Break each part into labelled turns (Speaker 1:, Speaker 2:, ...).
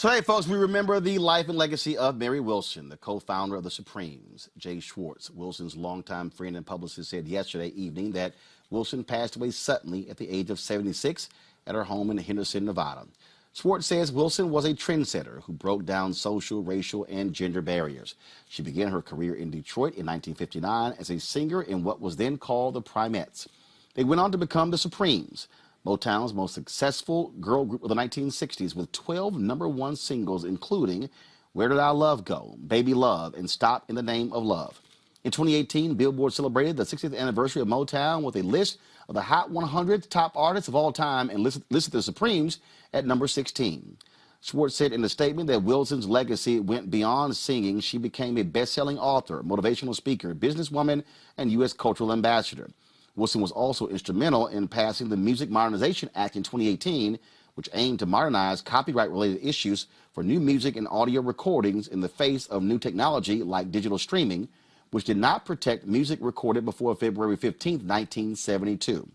Speaker 1: Today, folks, we remember the life and legacy of Mary Wilson, the co-founder of the Supremes. Jay Schwartz, Wilson's longtime friend and publicist, said yesterday evening that Wilson passed away suddenly at the age of 76 at her home in Henderson, Nevada. Schwartz says Wilson was a trendsetter who broke down social, racial, and gender barriers. She began her career in Detroit in 1959 as a singer in what was then called the Primettes. They went on to become the Supremes, Motown's most successful girl group of the 1960s, with 12 #1 singles, including Where Did Our Love Go?, Baby Love, and Stop in the Name of Love. In 2018, Billboard celebrated the 60th anniversary of Motown with a list of the Hot 100 top artists of all time and listed the Supremes at number 16. Schwartz said in a statement that Wilson's legacy went beyond singing. She became a best-selling author, motivational speaker, businesswoman, and U.S. cultural ambassador. Wilson was also instrumental in passing the Music Modernization Act in 2018, which aimed to modernize copyright-related issues for new music and audio recordings in the face of new technology like digital streaming, which did not protect music recorded before February 15, 1972.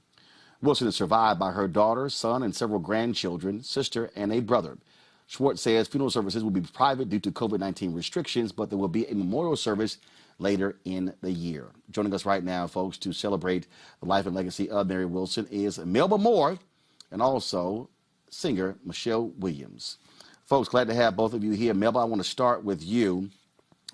Speaker 1: Wilson is survived by her daughter, son, and several grandchildren, sister, and a brother. Schwartz says funeral services will be private due to COVID-19 restrictions, but there will be a memorial service later in the year. Joining us right now, folks, to celebrate the life and legacy of Mary Wilson is Melba Moore and also singer Michelle Williams. Folks, glad to have both of you here. Melba, I want to start with you.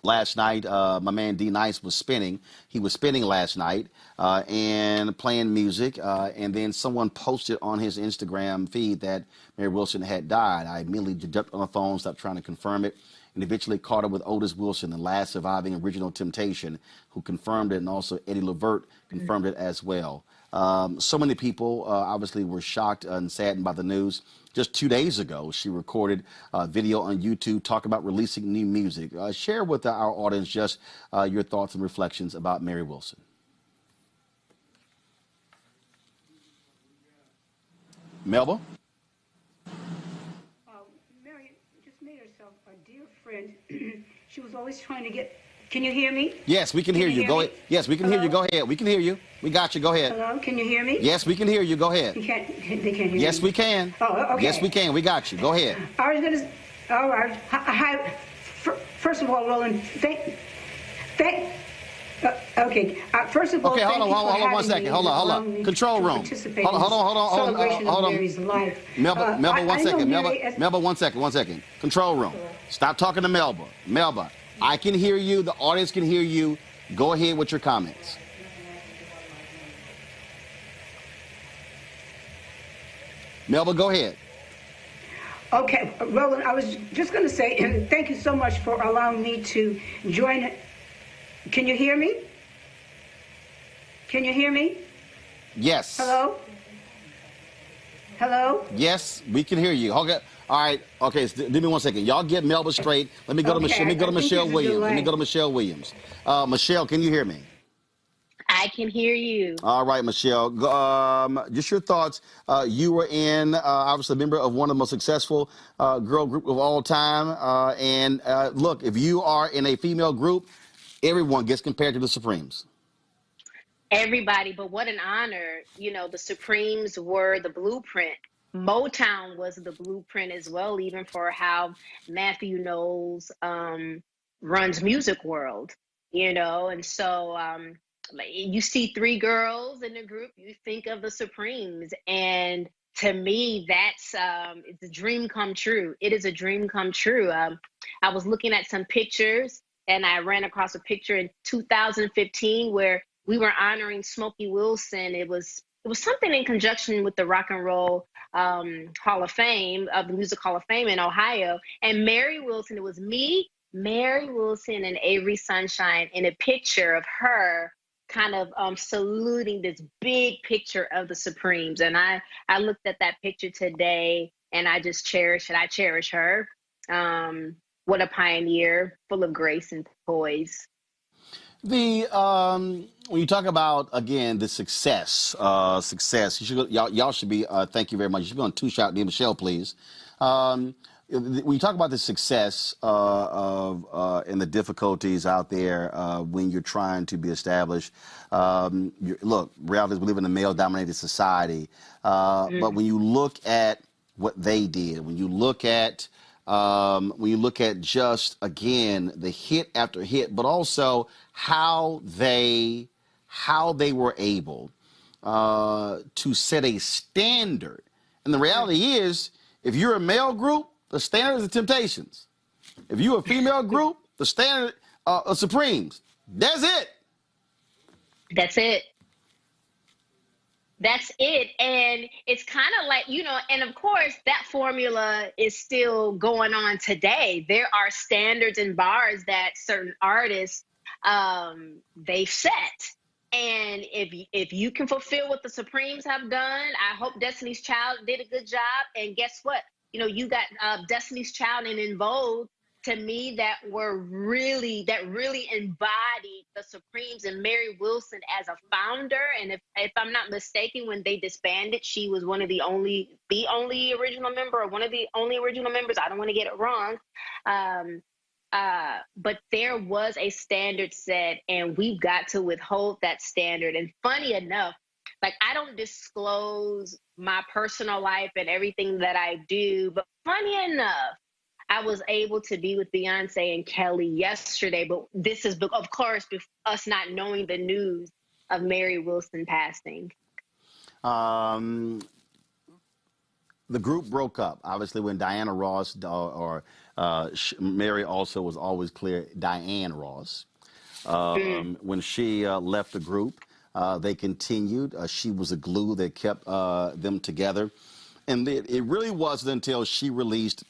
Speaker 1: Last night, my man D Nice was spinning. He was spinning last night and playing music. And then someone posted on his Instagram feed that Mary Wilson had died. I immediately jumped on the phone, stopped trying to confirm it, and eventually caught up with Otis Wilson, the last surviving original Temptation, who confirmed it, and also Eddie Levert confirmed it as well. So many people obviously were shocked and saddened by the news. Just 2 days ago, she recorded a video on YouTube talking about releasing new music. Share with our audience just your thoughts and reflections about Mary Wilson. Melba?
Speaker 2: Mary just made herself a dear friend. She was always trying to get... Can you hear me?
Speaker 1: Yes, we can hear you. Go ahead. Yes, we can hear you. Go ahead. We can hear you. We got you. Go ahead.
Speaker 2: Hello, can you hear me?
Speaker 1: Yes, we can hear you. Go ahead.
Speaker 2: They can't hear me.
Speaker 1: Yes, we can.
Speaker 2: Oh, okay.
Speaker 1: Yes, we can. We got you. Go ahead.
Speaker 2: I was going to... All right. Hi. First of all, Roland, okay. First of all,
Speaker 1: okay, hold on 1 second. Hold on. Control room. Hold on.
Speaker 2: Mary's life.
Speaker 1: Melba, 1 second. Melba, 1 second. 1 second. Control room. Stop talking to Melba. Melba, I can hear you. The audience can hear you. Go ahead with your comments. Melba, go ahead.
Speaker 2: Okay, Roland, I was just going to say, and thank you so much for allowing me to join it. Can you hear me? Can you hear me?
Speaker 1: Yes.
Speaker 2: Hello? Hello?
Speaker 1: Yes, we can hear you. Okay. All right. Okay. So give me 1 second. Y'all get Melba straight. Let me go to Michelle. Let me go to Michelle Williams. Let me go to Michelle Williams. Michelle, can you hear me?
Speaker 3: I can hear you.
Speaker 1: All right, Michelle. Just your thoughts. You were obviously a member of one of the most successful girl group of all time. Look, if you are in a female group, everyone gets compared to the Supremes.
Speaker 3: Everybody, but what an honor. You know, the Supremes were the blueprint. Motown was the blueprint as well, even for how Matthew Knowles runs music world, you know. And so like, you see three girls in the group, you think of the Supremes. And to me, that's it's a dream come true. It is a dream come true. I was looking at some pictures, and I ran across a picture in 2015 where we were honoring Smokey Wilson. It was something in conjunction with the Rock and Roll Hall of Fame, of the Music Hall of Fame in Ohio. And Mary Wilson, it was me, Mary Wilson, and Avery Sunshine in a picture of her kind of saluting this big picture of the Supremes. And I looked at that picture today, and I just cherish it. I cherish her. What a pioneer, full of grace and poise.
Speaker 1: The when you talk about again the success, you should y'all should be. Thank you very much. You should be on two shot. Dear Michelle, please. When you talk about the success of and the difficulties out there when you're trying to be established, look, reality is we live in a male-dominated society. But when you look at what they did, when you look at just again the hit after hit, but also how they were able to set a standard. And the reality is, if you're a male group, the standard is the Temptations. If you're a female group, the standard of Supremes. That's it.
Speaker 3: That's it. That's it. And it's kind of like, you know, and of course, that formula is still going on today. There are standards and bars that certain artists they've set. And if you can fulfill what the Supremes have done, I hope Destiny's Child did a good job. And guess what? You know, you got Destiny's Child and In Vogue, to me, that really embodied the Supremes and Mary Wilson as a founder. And if I'm not mistaken, when they disbanded, she was one of the only original member, or one of the only original members. I don't want to get it wrong. But there was a standard set, and we've got to withhold that standard. And funny enough, like, I don't disclose my personal life and everything that I do, but funny enough, I was able to be with Beyonce and Kelly yesterday, but this is, of course, us not knowing the news of Mary Wilson passing.
Speaker 1: The group broke up, obviously, when Diana Ross, Mary also was always clear, Diane Ross. When she left the group, they continued. She was a glue that kept them together. And it really wasn't until she released,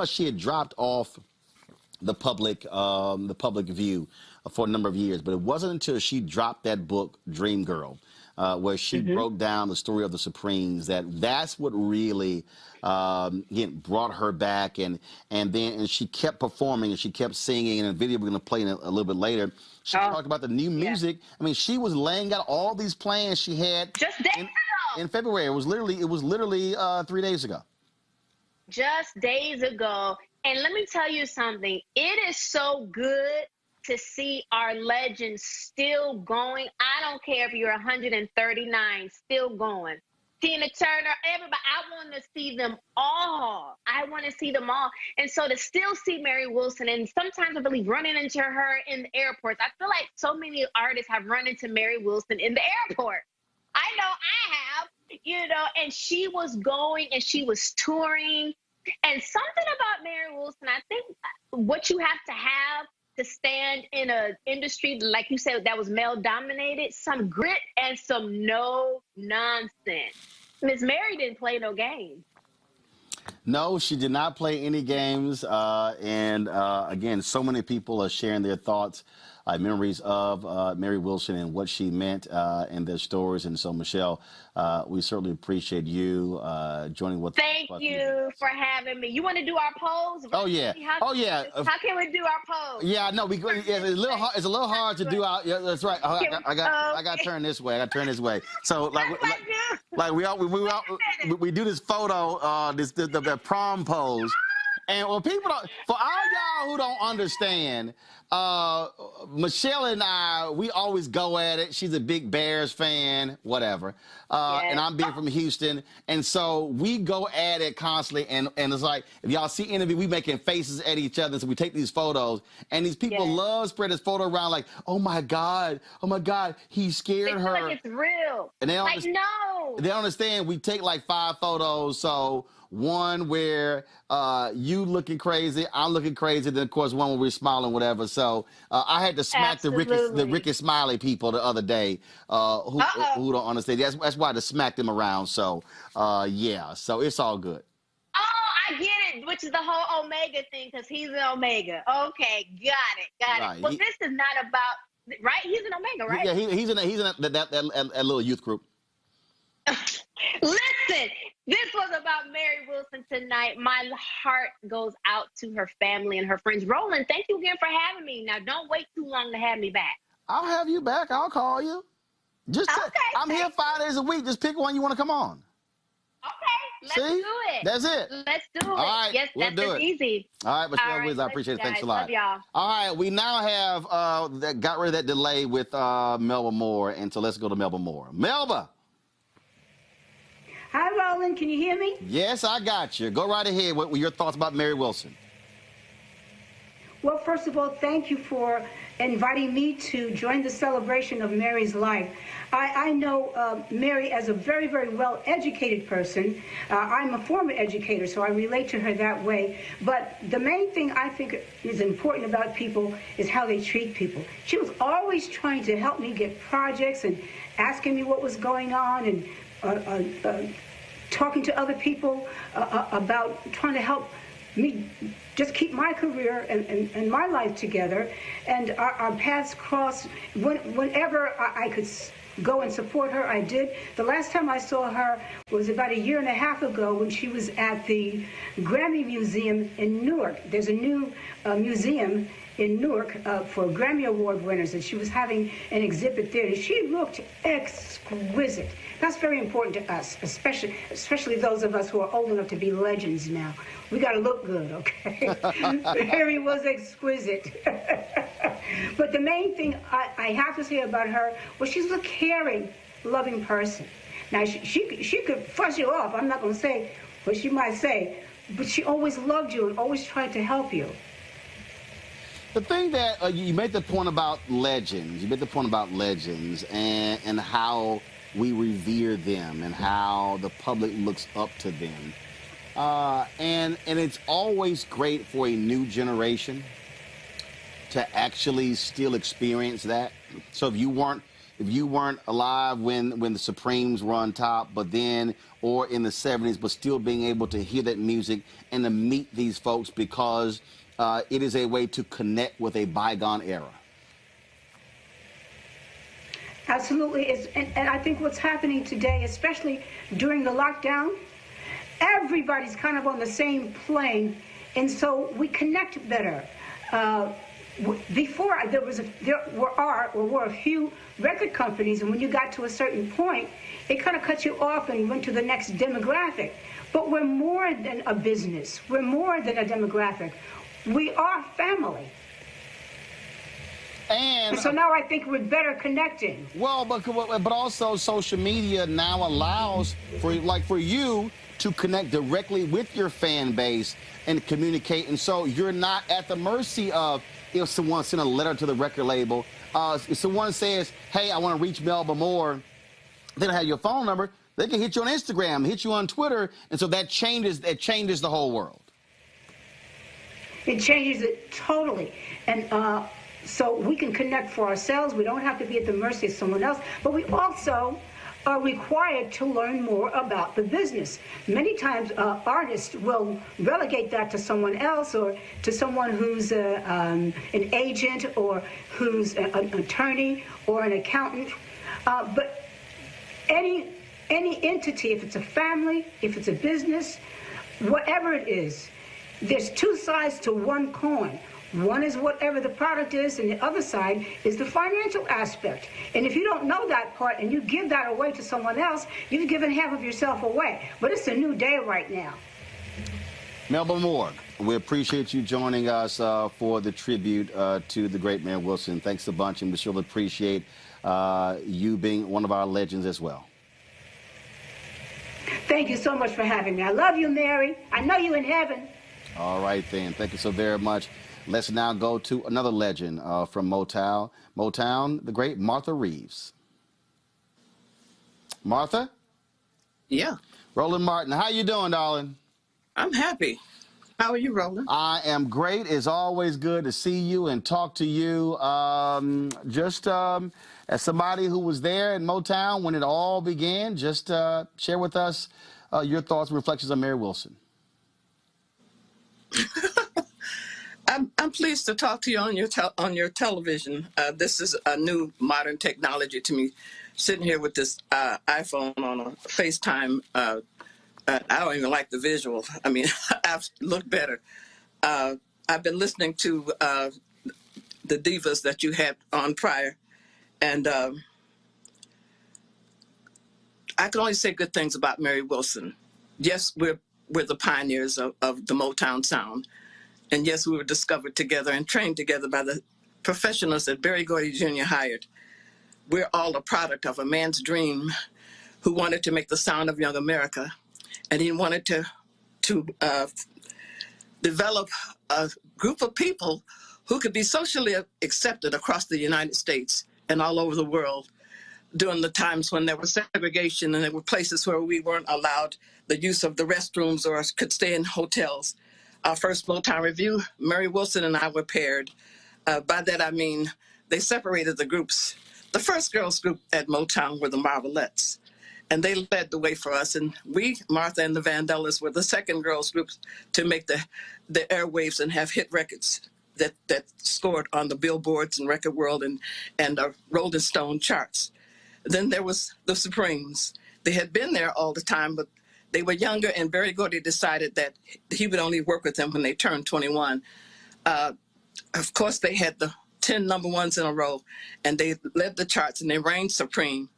Speaker 1: she had dropped off the public view for a number of years, but it wasn't until she dropped that book, Dream Girl, where she broke down the story of the Supremes, that's what really brought her back, and she kept performing and she kept singing. And a video we're going to play in a little bit later, she talked about the new music. Yeah. I mean, she was laying out all these plans she had
Speaker 3: just days ago.
Speaker 1: In February. It was literally 3 days ago.
Speaker 3: Just days ago. And let me tell you something. It is so good to see our legends still going. I don't care if you're 139, still going. Tina Turner, everybody. I want to see them all. I want to see them all. And so to still see Mary Wilson, and sometimes I believe running into her in the airports. I feel like so many artists have run into Mary Wilson in the airport. I know I have, you know, and she was going and she was touring. And something about Mary Wilson, I think what you have to stand in an industry, like you said, that was male-dominated, some grit and some no nonsense. Miss Mary didn't play no games.
Speaker 1: No, she did not play any games. Again, so many people are sharing their thoughts, memories of Mary Wilson and what she meant and their stories. And so, Michelle, we certainly appreciate you joining with us.
Speaker 3: Thank you for having me. You want to do our polls?
Speaker 1: Oh, yeah.
Speaker 3: How can we do our polls?
Speaker 1: Yeah, no, it's a little hard to do our, yeah, that's right. I got to turn this way. So, we do this photo, the prom pose. And when people don't, for all y'all who don't understand, Michelle and I, we always go at it. She's a big Bears fan, whatever. And
Speaker 3: Yes.
Speaker 1: I'm being from Houston. And so we go at it constantly. And it's like, if y'all see interview, we making faces at each other. So we take these photos. And these people
Speaker 3: Yes.
Speaker 1: love spread this photo around like, oh my God, he
Speaker 3: They
Speaker 1: scared
Speaker 3: feel
Speaker 1: her.
Speaker 3: like it's real.
Speaker 1: And
Speaker 3: Like, no.
Speaker 1: they don't understand we take like 5 photos. So one where you looking crazy, I'm looking crazy. Then of course one where we're smiling, whatever. So I had to smack the
Speaker 3: Absolutely.
Speaker 1: Ricky Smiley people the other day who don't understand. That's why I had to smack them around. So yeah, so it's all good.
Speaker 3: Oh, I get it, which is the whole Omega thing, because he's an Omega. Okay, got
Speaker 1: Right.
Speaker 3: it. Well, this is not about, right? He's an Omega, right?
Speaker 1: Yeah, he's in that little youth group.
Speaker 3: Listen, this was about Mary Wilson tonight. My heart goes out to her family and her friends. Roland, thank you again for having me. Now, don't wait too long to have me back.
Speaker 1: I'll have you back. I'll call you. I'm here 5 days a week. Just pick one you want to come on.
Speaker 3: Okay, let's
Speaker 1: See?
Speaker 3: do it.
Speaker 1: That's it.
Speaker 3: Let's do it.
Speaker 1: All right,
Speaker 3: Yes,
Speaker 1: we'll
Speaker 3: that's
Speaker 1: do it.
Speaker 3: easy.
Speaker 1: All right, Michelle Wiz, I
Speaker 3: love
Speaker 1: appreciate
Speaker 3: you
Speaker 1: it. Thanks
Speaker 3: guys.
Speaker 1: a lot.
Speaker 3: Love y'all.
Speaker 1: All right, we now have that got rid of that delay with Melba Moore, and so let's go to Melba Moore. Melba.
Speaker 2: Hi, Roland. Can you hear me?
Speaker 1: Yes, I got you. Go right ahead. What were your thoughts about Mary Wilson?
Speaker 2: Well, first of all, thank you for inviting me to join the celebration of Mary's life. I know Mary as a very, very well-educated person. I'm a former educator, so I relate to her that way. But the main thing I think is important about people is how they treat people. She was always trying to help me get projects and asking me what was going on and talking to other people about trying to help me just keep my career and my life together. And our paths crossed. Whenever I could go and support her, I did. The last time I saw her was about 1.5 years ago when she was at the Grammy Museum in Newark. There's a new museum in Newark for Grammy Award winners, and she was having an exhibit there. And she looked exquisite. That's very important to us, especially those of us who are old enough to be legends now. We got to look good, okay? Mary was exquisite. But the main thing I have to say about her was she's a caring, loving person. Now, she could fuss you off. I'm not going to say what she might say, but she always loved you and always tried to help you.
Speaker 1: The thing that you made the point about legends. You made the point about legends and how we revere them and how the public looks up to them. And it's always great for a new generation to actually still experience that. So if you weren't alive when the Supremes were on top, but then or in the 70s, but still being able to hear that music and to meet these folks because it is a way to connect with a bygone era.
Speaker 2: Absolutely. And I think what's happening today, especially during the lockdown, everybody's kind of on the same plane, and so we connect better. Before, there were a few record companies, and when you got to a certain point, it kind of cut you off and went to the next demographic. But we're more than a business. We're more than a demographic. We are family. And so now I think we're better connecting.
Speaker 1: Well, but also social media now allows for you to connect directly with your fan base and communicate. And so you're not at the mercy of if someone sent a letter to the record label. If someone says, hey, I want to reach Melba Moore, they don't have your phone number. They can hit you on Instagram, hit you on Twitter. And so that changes the whole world.
Speaker 2: It changes it totally. And so we can connect for ourselves. We don't have to be at the mercy of someone else. But we also are required to learn more about the business. Many times artists will relegate that to someone else or to someone who's an agent or who's an attorney or an accountant. But any entity, if it's a family, if it's a business, whatever it is, there's two sides to one coin. One is whatever the product is, and the other side is the financial aspect. And if you don't know that part and you give that away to someone else, you've given half of yourself away. But it's a new day right now.
Speaker 1: Melba Moore, we appreciate you joining us for the tribute to the great Mary Wilson. Thanks a bunch, and we sure appreciate you being one of our legends as well.
Speaker 2: Thank you so much for having me. I love you, Mary. I know you in heaven.
Speaker 1: All right, then. Thank you so very much. Let's now go to another legend from Motown. Motown, the great Martha Reeves. Martha?
Speaker 4: Yeah,
Speaker 1: Roland Martin, how you doing, darling?
Speaker 4: I'm happy. How are you, Roland?
Speaker 1: I am great. It's always good to see you and talk to you. As somebody who was there in Motown when it all began, just share with us your thoughts and reflections on Mary Wilson.
Speaker 4: I'm pleased to talk to you on your television. This is a new modern technology to me. Sitting here with this iPhone on a FaceTime, I don't even like the visual. I mean, I've looked better. I've been listening to the divas that you had on prior, and I can only say good things about Mary Wilson. Yes, we're the pioneers of the Motown sound. And yes, we were discovered together and trained together by the professionals that Gordy Jr. hired. We're all a product of a man's dream who wanted to make the sound of young America. And he wanted to develop a group of people who could be socially accepted across the United States and all over the world during the times when there was segregation and there were places where we weren't allowed the use of the restrooms or could stay in hotels. Our first Motown review, Mary Wilson and I were paired. By that I mean they separated the groups. The first girls group at Motown were the Marvelettes, and they led the way for us. And we, Martha and the Vandellas, were the second girls group to make the airwaves and have hit records that scored on the billboards and Record World and Rolling Stone charts. Then there was the Supremes. They had been there all the time, but they were younger, and Gordy decided that he would only work with them when they turned 21. Of course, they had the 10 number ones in a row, and they led the charts, and they reigned supreme.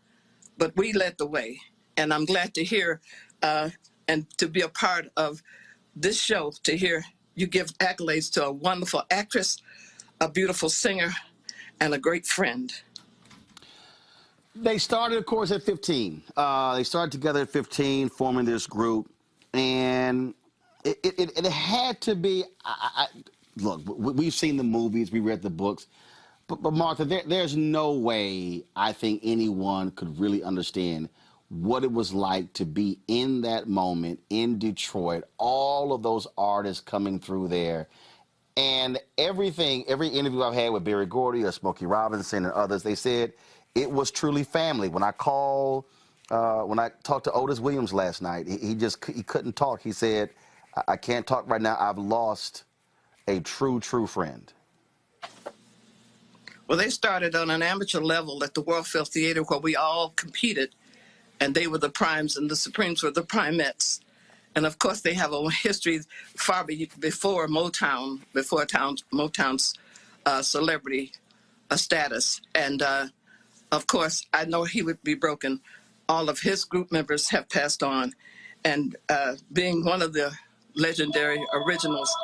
Speaker 4: But we led the way, and I'm glad to hear and to be a part of this show, to hear you give accolades to a wonderful actress, a beautiful singer, and a great friend.
Speaker 1: They started, of course, at 15. They started together at 15, forming this group. And it had to be, look, we've seen the movies, we read the books. But Martha, there's no way I think anyone could really understand what it was like to be in that moment in Detroit, all of those artists coming through there. And every interview I've had with Gordy or Smokey Robinson and others, they said, it was truly family. When I talked to Otis Williams last night, he couldn't talk. He said, I can't talk right now. I've lost a true friend.
Speaker 4: Well, they started on an amateur level at the Warfield Theater where we all competed, and they were the primes and the Supremes were the primettes. And of course, they have a history far before Motown, before Motown's celebrity status. And of course, I know he would be broken. All of his group members have passed on. And being one of the legendary originals,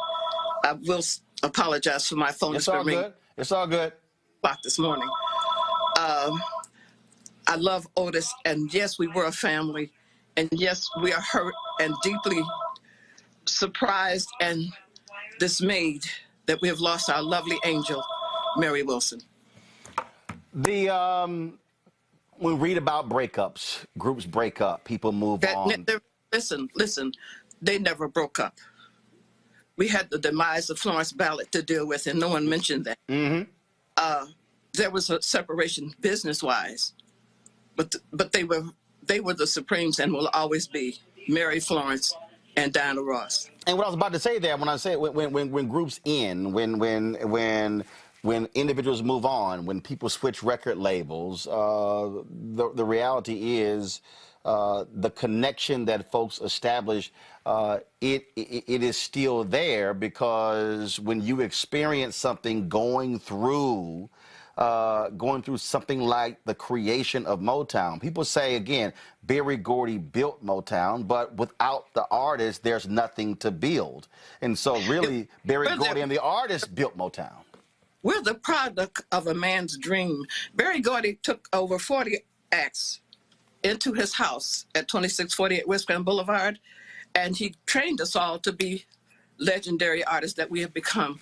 Speaker 4: I will apologize for my phone.
Speaker 1: It's all good. It's all good.
Speaker 4: This morning. I love Otis, and yes, we were a family. And yes, we are hurt and deeply surprised and dismayed that we have lost our lovely angel, Mary Wilson.
Speaker 1: We read about breakups, groups break up, people move on.
Speaker 4: Listen, they never broke up. We had the demise of Florence Ballot to deal with, and no one mentioned that. Mm-hmm. There was a separation business-wise, but they were the Supremes and will always be Mary, Florence, and Diana Ross. And
Speaker 1: what I was about to say there, when I say when groups end, when individuals move on, when people switch record labels, the reality is the connection that folks establish, it is still there, because when you experience something going through going through something like the creation of Motown. People say, again, Berry Gordy built Motown, but without the artist, there's nothing to build. And so really, Berry Gordy and the artist built Motown.
Speaker 4: We're the product of a man's dream. Berry Gordy took over 40 acts into his house at 2648 West Grand Boulevard, and he trained us all to be legendary artists that we have become.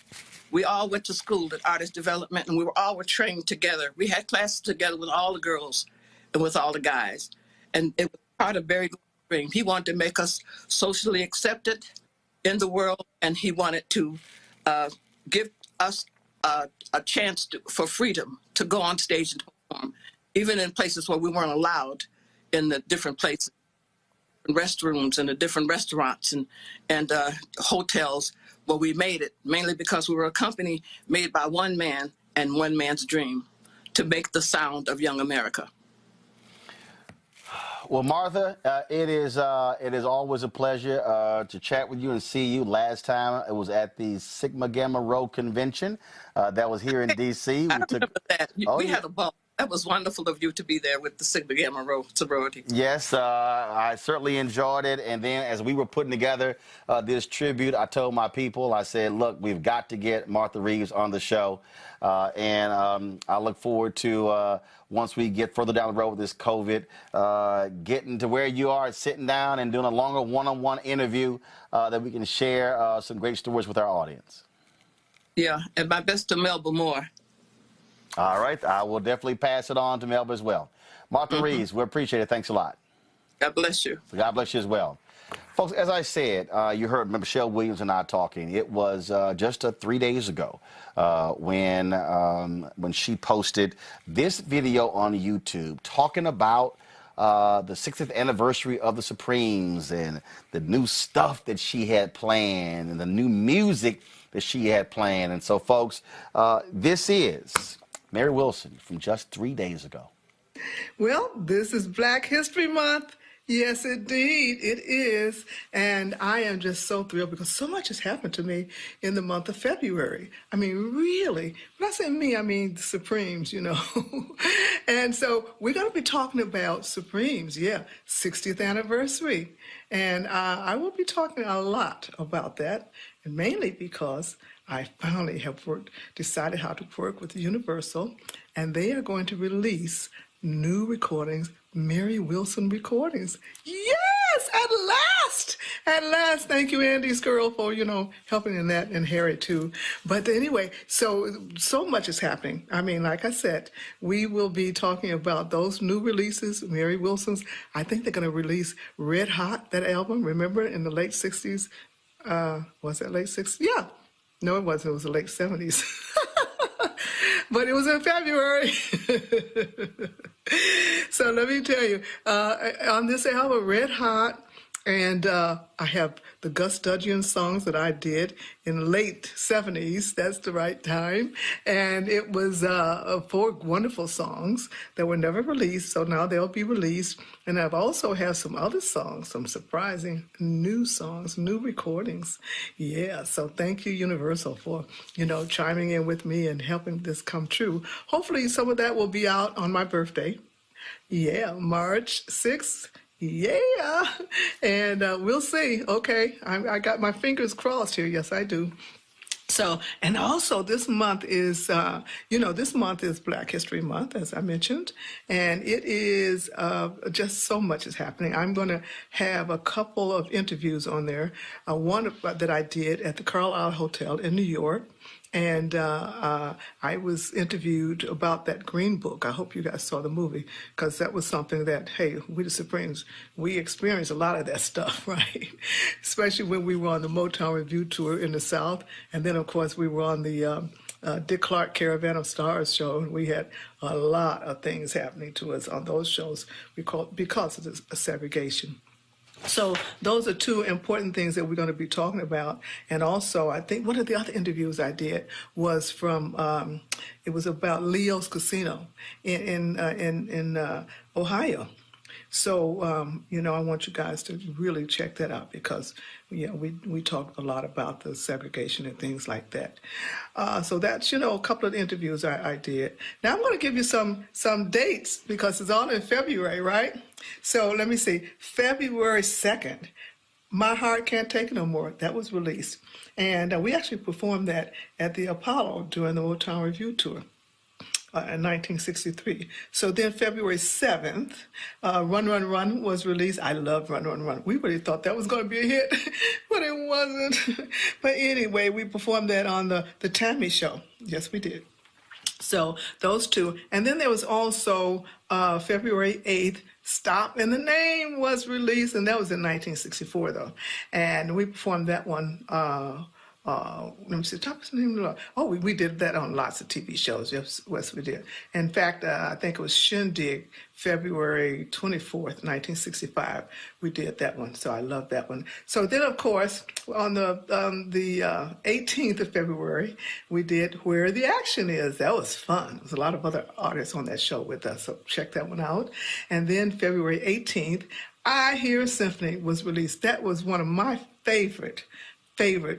Speaker 4: We all went to school at artist development, and we were trained together. We had classes together with all the girls and with all the guys. And it was part of Berry Gordy's dream. He wanted to make us socially accepted in the world, and he wanted to give us a chance for freedom to go on stage and perform, even in places where we weren't allowed, in the different places, restrooms and the different restaurants and hotels. Well, we made it mainly because we were a company made by one man and one man's dream to make the sound of young America.
Speaker 1: Well, Martha, it is always a pleasure to chat with you and see you. Last time it was at the Sigma Gamma Rho convention that was here in D.C.
Speaker 4: I remember that. We had a ball. That was wonderful of you to be there with the Sigma Gamma Rho sorority.
Speaker 1: Yes, I certainly enjoyed it. And then as we were putting together this tribute, I told my people, I said, look, we've got to get Martha Reeves on the show. And I look forward to, once we get further down the road with this COVID, getting to where you are, sitting down and doing a longer one-on-one interview that we can share some great stories with our audience.
Speaker 4: Yeah, and my best to Melba Moore.
Speaker 1: All right. I will definitely pass it on to Melba as well. Martha Reeves, we appreciate it. Thanks a lot.
Speaker 4: God bless you.
Speaker 1: God bless you as well. Folks, as I said, you heard Michelle Williams and I talking. It was just 3 days ago when she posted this video on YouTube talking about the 60th anniversary of the Supremes and the new stuff that she had planned and the new music that she had planned. And so, folks, this is Mary Wilson from just 3 days ago.
Speaker 5: Well, this is Black History Month. Yes, indeed, it is. And I am just so thrilled because so much has happened to me in the month of February. I mean, really. When I say me, I mean the Supremes, you know. And so we're going to be talking about Supremes, 60th anniversary. And I will be talking a lot about that, and mainly because I finally have decided how to work with Universal, and they are going to release new recordings, Mary Wilson recordings. Yes, at last! At last. Thank you, Andy's girl, for, helping in that, and Harry, too. But anyway, so much is happening. I mean, like I said, we will be talking about those new releases, Mary Wilson's. I think they're going to release Red Hot, that album, remember, in the late 60s. Was it late 60s? Yeah. No, it wasn't. It was the late 70s. But it was in February. So let me tell you, on this album, Red Hot, and I have the Gus Dudgeon songs that I did in the late 70s. That's the right time. And it was 4 wonderful songs that were never released, so now they'll be released. And I've also have some other songs, some surprising new songs, new recordings. Yeah, so thank you, Universal, for, chiming in with me and helping this come true. Hopefully some of that will be out on my birthday. Yeah, March 6th. Yeah, and we'll see. Okay, I got my fingers crossed here. Yes, I do. So, and also this month is, this month is Black History Month, as I mentioned, and it is just so much is happening. I'm going to have a couple of interviews on there. One that I did at the Carlisle Hotel in New York. And I was interviewed about that Green Book. I hope you guys saw the movie, because that was something that, hey, we the Supremes, we experienced a lot of that stuff, right? Especially when we were on the Motown Review Tour in the South. And then, of course, we were on the Dick Clark Caravan of Stars show, and we had a lot of things happening to us on those shows because of the segregation. So those are 2 important things that we're going to be talking about. And also, I think one of the other interviews I did was from, it was about Leo's Casino in Ohio. So, I want you guys to really check that out because, we talked a lot about the segregation and things like that. So that's, a couple of interviews I did. Now I'm going to give you some dates because it's all in February, right? So let me see. February 2nd, My Heart Can't Take It No More. That was released. And we actually performed that at the Apollo during the Old Town Review Tour. In 1963. So then February 7th, Run, Run, Run was released. I love Run, Run, Run. We really thought that was going to be a hit, but it wasn't. But anyway, we performed that on the Tammy Show. Yes, we did. So those two. And then there was also February 8th, Stop and the Name was released, and that was in 1964, though. And we performed that one. Let me see, top of the name. Oh, we did that on lots of TV shows. Yes, we did. In fact, I think it was Shindig, February 24th, 1965. We did that one, so I love that one. So then, of course, on the 18th of February, we did Where the Action Is. That was fun. There was a lot of other artists on that show with us, so check that one out. And then February 18th, I Hear a Symphony was released. That was one of my favorite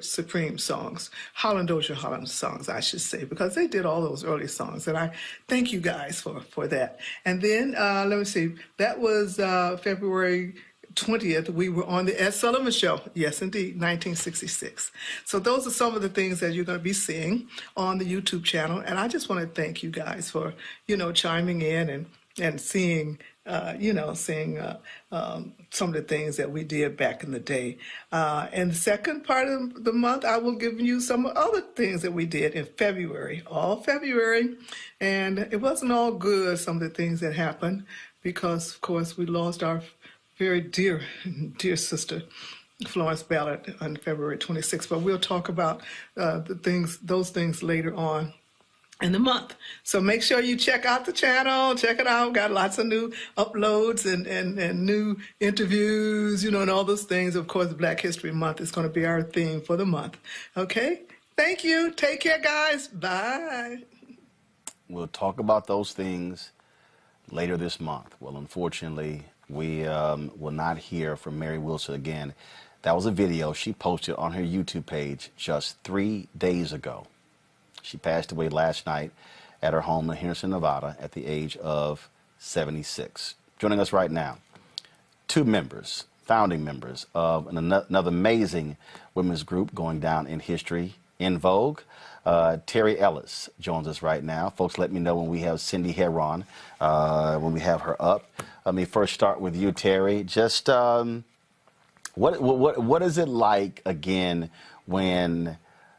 Speaker 5: Supreme songs, Holland Dozier Holland songs, I should say, because they did all those early songs, and I thank you guys for that. And then, let me see, that was February 20th, we were on the Ed Sullivan Show. Yes, indeed, 1966. So those are some of the things that you're going to be seeing on the YouTube channel, and I just want to thank you guys for, chiming in and seeing some of the things that we did back in the day. And the second part of the month, I will give you some other things that we did in February, all February. And it wasn't all good, some of the things that happened, because, of course, we lost our very dear sister, Florence Ballard, on February 26th. But we'll talk about those things later on in the month. So make sure you check out the channel, check it out. Got lots of new uploads and new interviews, and all those things. Of course, Black History Month is going to be our theme for the month. Okay? Thank you. Take care, guys. Bye.
Speaker 1: We'll talk about those things later this month. Well, unfortunately, we will not hear from Mary Wilson again. That was a video she posted on her YouTube page just 3 days ago. She passed away last night at her home in Henderson, Nevada, at the age of 76. Joining us right now, two members, founding members of another amazing women's group going down in history, In Vogue. Terry Ellis joins us right now. Folks, let me know when we have Cindy Heron, when we have her up. Let me first start with you, Terry. Just what is it like, again, when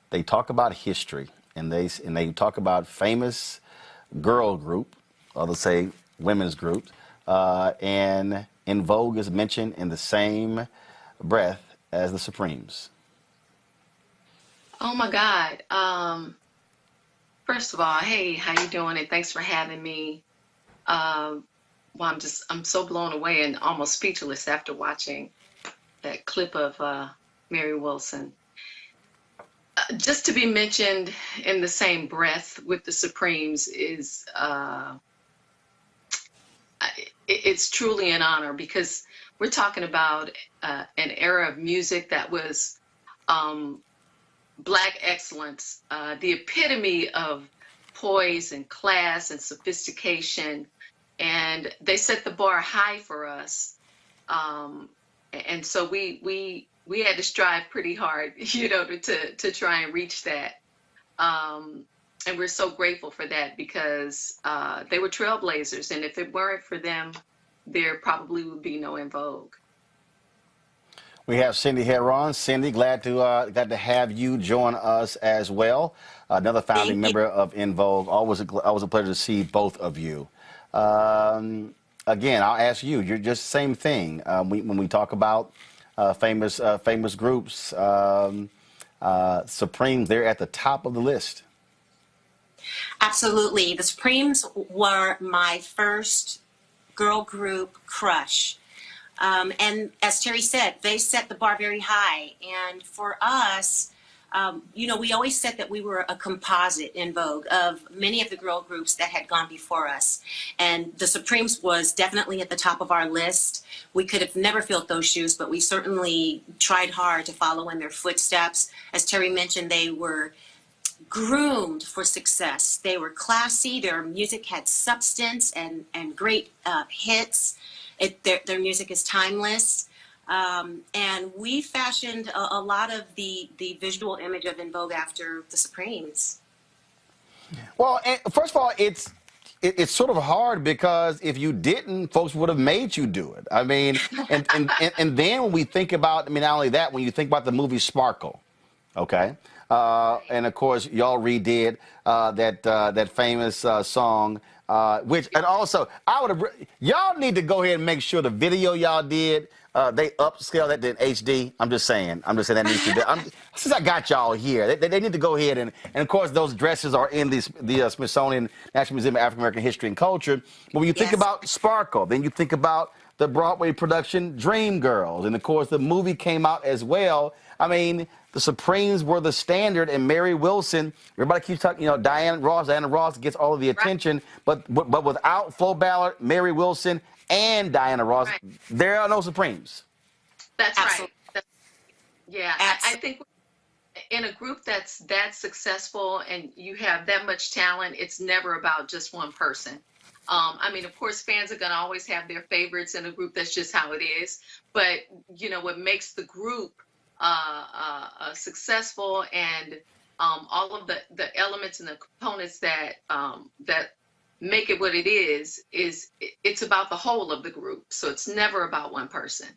Speaker 1: they talk about history and they talk about famous girl group, or let's say women's group, and In Vogue is mentioned in the same breath as the Supremes?
Speaker 6: Oh my God. First of all, hey, how you doing? And thanks for having me. Well, I'm so blown away and almost speechless after watching that clip of Mary Wilson. Just to be mentioned in the same breath with the Supremes is, it's truly an honor, because we're talking about an era of music that was Black excellence, the epitome of poise and class and sophistication. And they set the bar high for us. And so we had to strive pretty hard, to try and reach that. And we're so grateful for that, because they were trailblazers. And if it weren't for them, there probably would be no In Vogue.
Speaker 1: We have Cindy Heron. Cindy, glad to have you join us as well. Another founding member of In Vogue. Always a pleasure to see both of you. Again, I'll ask you. You're just same thing. When we talk about famous groups, Supremes, they're at the top of the list.
Speaker 7: Absolutely. The Supremes were my first girl group crush. And as Terry said, they set the bar very high. And for us, we always said that we were a composite in Vogue of many of the girl groups that had gone before us. And the Supremes was definitely at the top of our list. We could have never filled those shoes, but we certainly tried hard to follow in their footsteps. As Terry mentioned, they were groomed for success. They were classy. Their music had substance and great hits. Their music is timeless. And we fashioned a lot of the visual image of En Vogue after the Supremes.
Speaker 1: Well, and first of all, it's sort of hard because if you didn't, folks would have made you do it. I mean, and then when we think about, I mean, not only that, when you think about the movie Sparkle, okay, and of course y'all redid that famous song. Which, and also, y'all need to go ahead and make sure the video y'all did, they upscale that to HD. I'm just saying that needs to be. Since I got y'all here, they need to go ahead and of course, those dresses are in the Smithsonian National Museum of African American History and Culture. But when you think about Sparkle, then you think about the Broadway production Dreamgirls. And of course, the movie came out as well. I mean, the Supremes were the standard, and Mary Wilson, everybody keeps talking, Diana Ross gets all of the attention, but without Flo Ballard, Mary Wilson, and Diana Ross, there are no Supremes.
Speaker 6: That's
Speaker 7: Absolutely.
Speaker 6: right. Yeah, I think in a group that's that successful and you have that much talent, it's never about just one person. I mean, of course, fans are going to always have their favorites in a group. That's just how it is. But, what makes the group successful and all of the elements and the components that make it what it is it's about the whole of the group. So it's never about one person.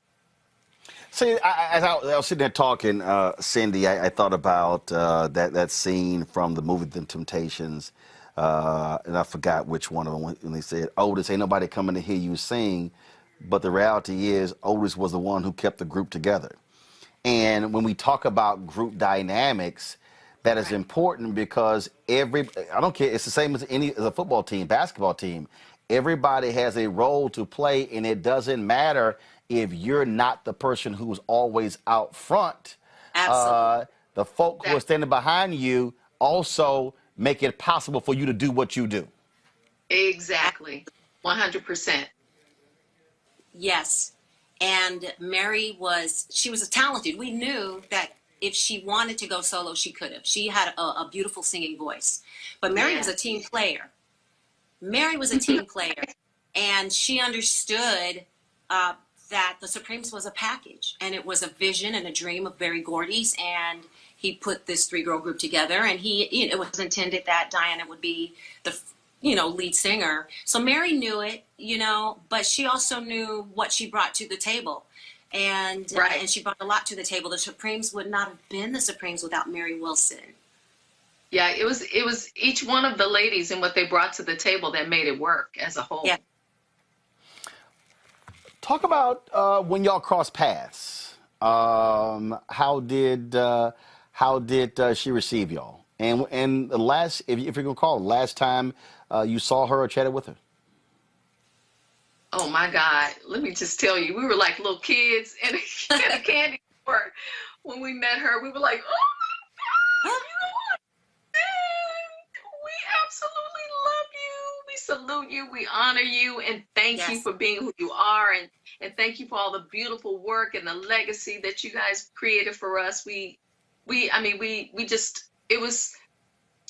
Speaker 1: See, as I was sitting there talking, Cindy, I thought about that scene from the movie The Temptations, and I forgot which one of them, when they said, Otis, ain't nobody coming to hear you sing, but the reality is Otis was the one who kept the group together. And when we talk about group dynamics, that is important because I don't care, it's the same as a football team, basketball team. Everybody has a role to play, and it doesn't matter if you're not the person who's always out front.
Speaker 7: Absolutely.
Speaker 1: The folk who are standing behind you also make it possible for you to do what you do.
Speaker 6: Exactly. 100%.
Speaker 7: Yes. And Mary she was talented. We knew that if she wanted to go solo, she could have. She had a beautiful singing voice. But Mary was a team player. Mary was a team player. And she understood that the Supremes was a package. And it was a vision and a dream of Berry Gordy's. And he put this 3-girl group together. And it was intended that Diana would be the lead singer. So Mary knew it, but she also knew what she brought to the table. And she brought a lot to the table. The Supremes would not have been the Supremes without Mary Wilson.
Speaker 6: Yeah, it was each one of the ladies and what they brought to the table that made it work as a whole.
Speaker 7: Yeah.
Speaker 1: Talk about when y'all crossed paths. How did she receive y'all? And the last, if you're gonna call it, last time you saw her or chatted with her?
Speaker 6: Oh my God! Let me just tell you, we were like little kids in a candy store when we met her. We were like, "Oh my God! We absolutely love you. We salute you. We honor you, and thank you for being who you are, and thank you for all the beautiful work and the legacy that you guys created for us. We just, it was."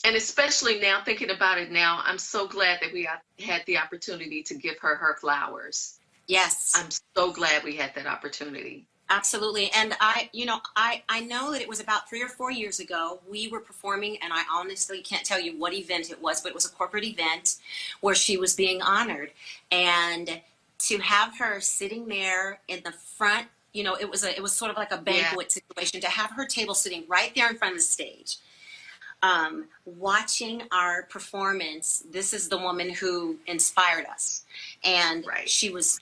Speaker 6: And especially now, thinking about it now, I'm so glad that we had the opportunity to give her flowers.
Speaker 7: Yes.
Speaker 6: I'm so glad we had that opportunity.
Speaker 7: Absolutely. And I know that it was about 3 or 4 years ago. We were performing, and I honestly can't tell you what event it was, but it was a corporate event where she was being honored. And to have her sitting there in the front, it was sort of like a banquet situation, to have her table sitting right there in front of the stage. Watching our performance, this is the woman who inspired us. And she was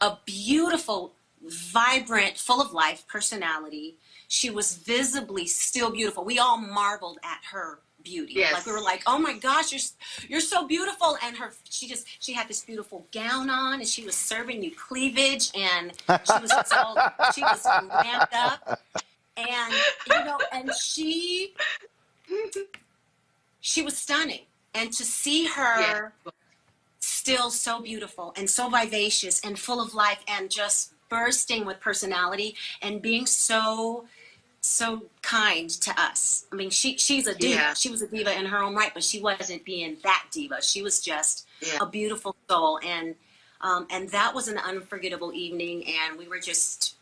Speaker 7: a beautiful, vibrant, full of life personality. She was visibly still beautiful. We all marveled at her beauty.
Speaker 6: Yes.
Speaker 7: Like we were like, "Oh my gosh, you're so beautiful." And she had this beautiful gown on, and she was serving you cleavage, and she was ramped up. And, and she was stunning. And to see her still so beautiful and so vivacious and full of life and just bursting with personality and being so kind to us. I mean, she's a diva.
Speaker 6: Yeah.
Speaker 7: She was a diva in her own right, but she wasn't being that diva. She was just a beautiful soul. And that was an unforgettable evening. And we were just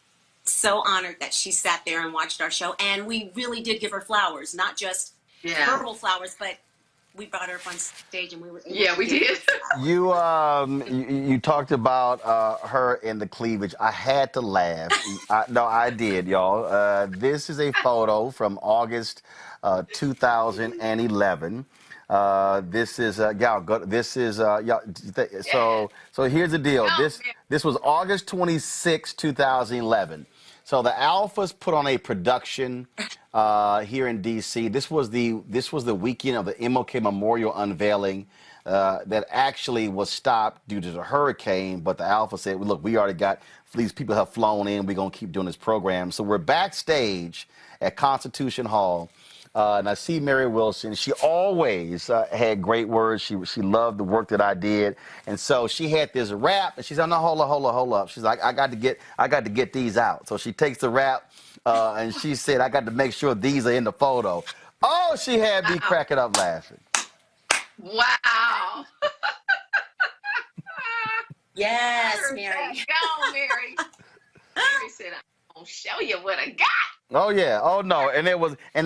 Speaker 7: so honored that she sat there and watched our show. And we really did give her flowers, not just verbal flowers, but we brought her up on stage and we were able
Speaker 6: we did.
Speaker 1: You talked about her in the cleavage. I had to laugh. No, I did, y'all. This is a photo from August 2011. This is y'all. This is y'all. So here's the deal. This was August 26, 2011. So the Alphas put on a production here in D.C. This was the weekend of the MLK Memorial unveiling that actually was stopped due to the hurricane. But the Alpha said, "Look, we already got these people have flown in. We're gonna keep doing this program." So we're backstage at Constitution Hall. And I see Mary Wilson. She always had great words. She loved the work that I did, and so she had this rap. And she said, "No, hold up." She's like, "I got to get these out." So she takes the rap, and she said, "I got to make sure these are in the photo." Oh, she had me cracking up laughing.
Speaker 6: Wow.
Speaker 7: Yes, Mary.
Speaker 6: Go, Mary. Mary said, "I'm gonna show you what I got."
Speaker 1: Oh yeah. Oh no. And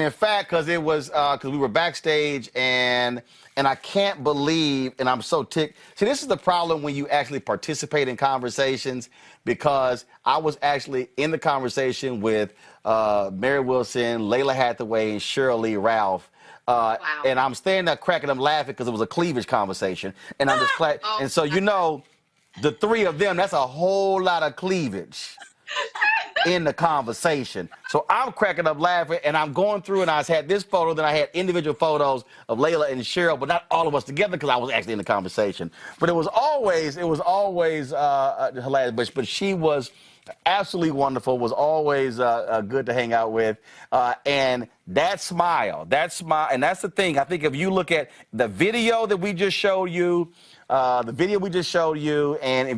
Speaker 1: in fact, because we were backstage, and I can't believe, and I'm so ticked. See, this is the problem when you actually participate in conversations, because I was actually in the conversation with Mary Wilson, Layla Hathaway, and Sheryl Lee Ralph.
Speaker 6: Wow.
Speaker 1: And I'm standing there cracking up laughing because it was a cleavage conversation, and I'm just and so the three of them, that's a whole lot of cleavage in the conversation. So I'm cracking up laughing, and I'm going through, and I had this photo, then I had individual photos of Layla and Sheryl, but not all of us together because I was actually in the conversation. But it was always hilarious. But she was absolutely wonderful, was always good to hang out with. And that smile, and that's the thing. I think if you look at the video that we just showed you, and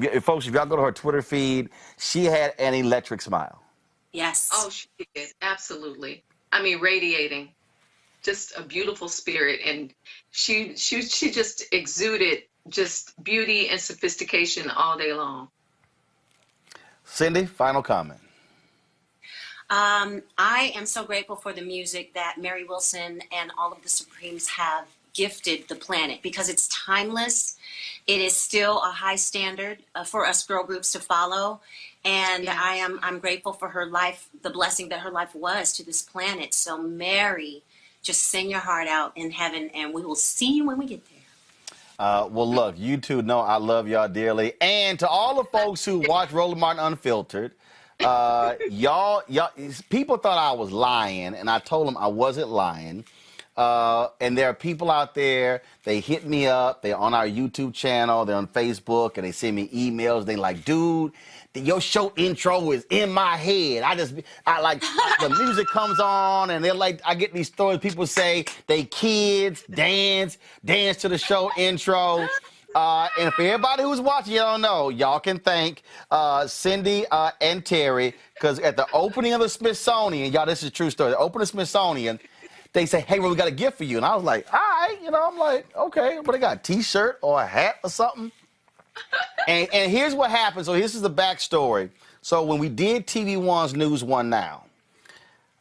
Speaker 1: if y'all go to her Twitter feed, she had an electric smile.
Speaker 7: Yes.
Speaker 6: Oh, she is. Absolutely. I mean, radiating. Just a beautiful spirit. And she just exuded just beauty and sophistication all day long.
Speaker 1: Cindy, final comment.
Speaker 7: I am so grateful for the music that Mary Wilson and all of the Supremes have gifted the planet, because it's timeless. It is still a high standard for us girl groups to follow. And I'm grateful for her life, the blessing that her life was to this planet. So Mary, just sing your heart out in heaven, and we will see you when we get there.
Speaker 1: Well, look, you two know I love y'all dearly. And to all the folks who watch Roland Martin Unfiltered, y'all, people thought I was lying, and I told them I wasn't lying. And there are people out there, they hit me up, they're on our YouTube channel, they're on Facebook, and they send me emails. They like, "Dude, your show intro is in my head. The music comes on, and they're like, I get these stories. People say they kids dance to the show intro." And for everybody who's watching, you don't know, y'all can thank Cindy and Terry, because at the opening of the Smithsonian, y'all, this is a true story. The opening of the Smithsonian, they say, "Hey, well, we got a gift for you." And I was like, "All right," I'm like, "Okay," but I got a T-shirt or a hat or something. And here's what happened. So this is the backstory. So when we did TV One's News One Now,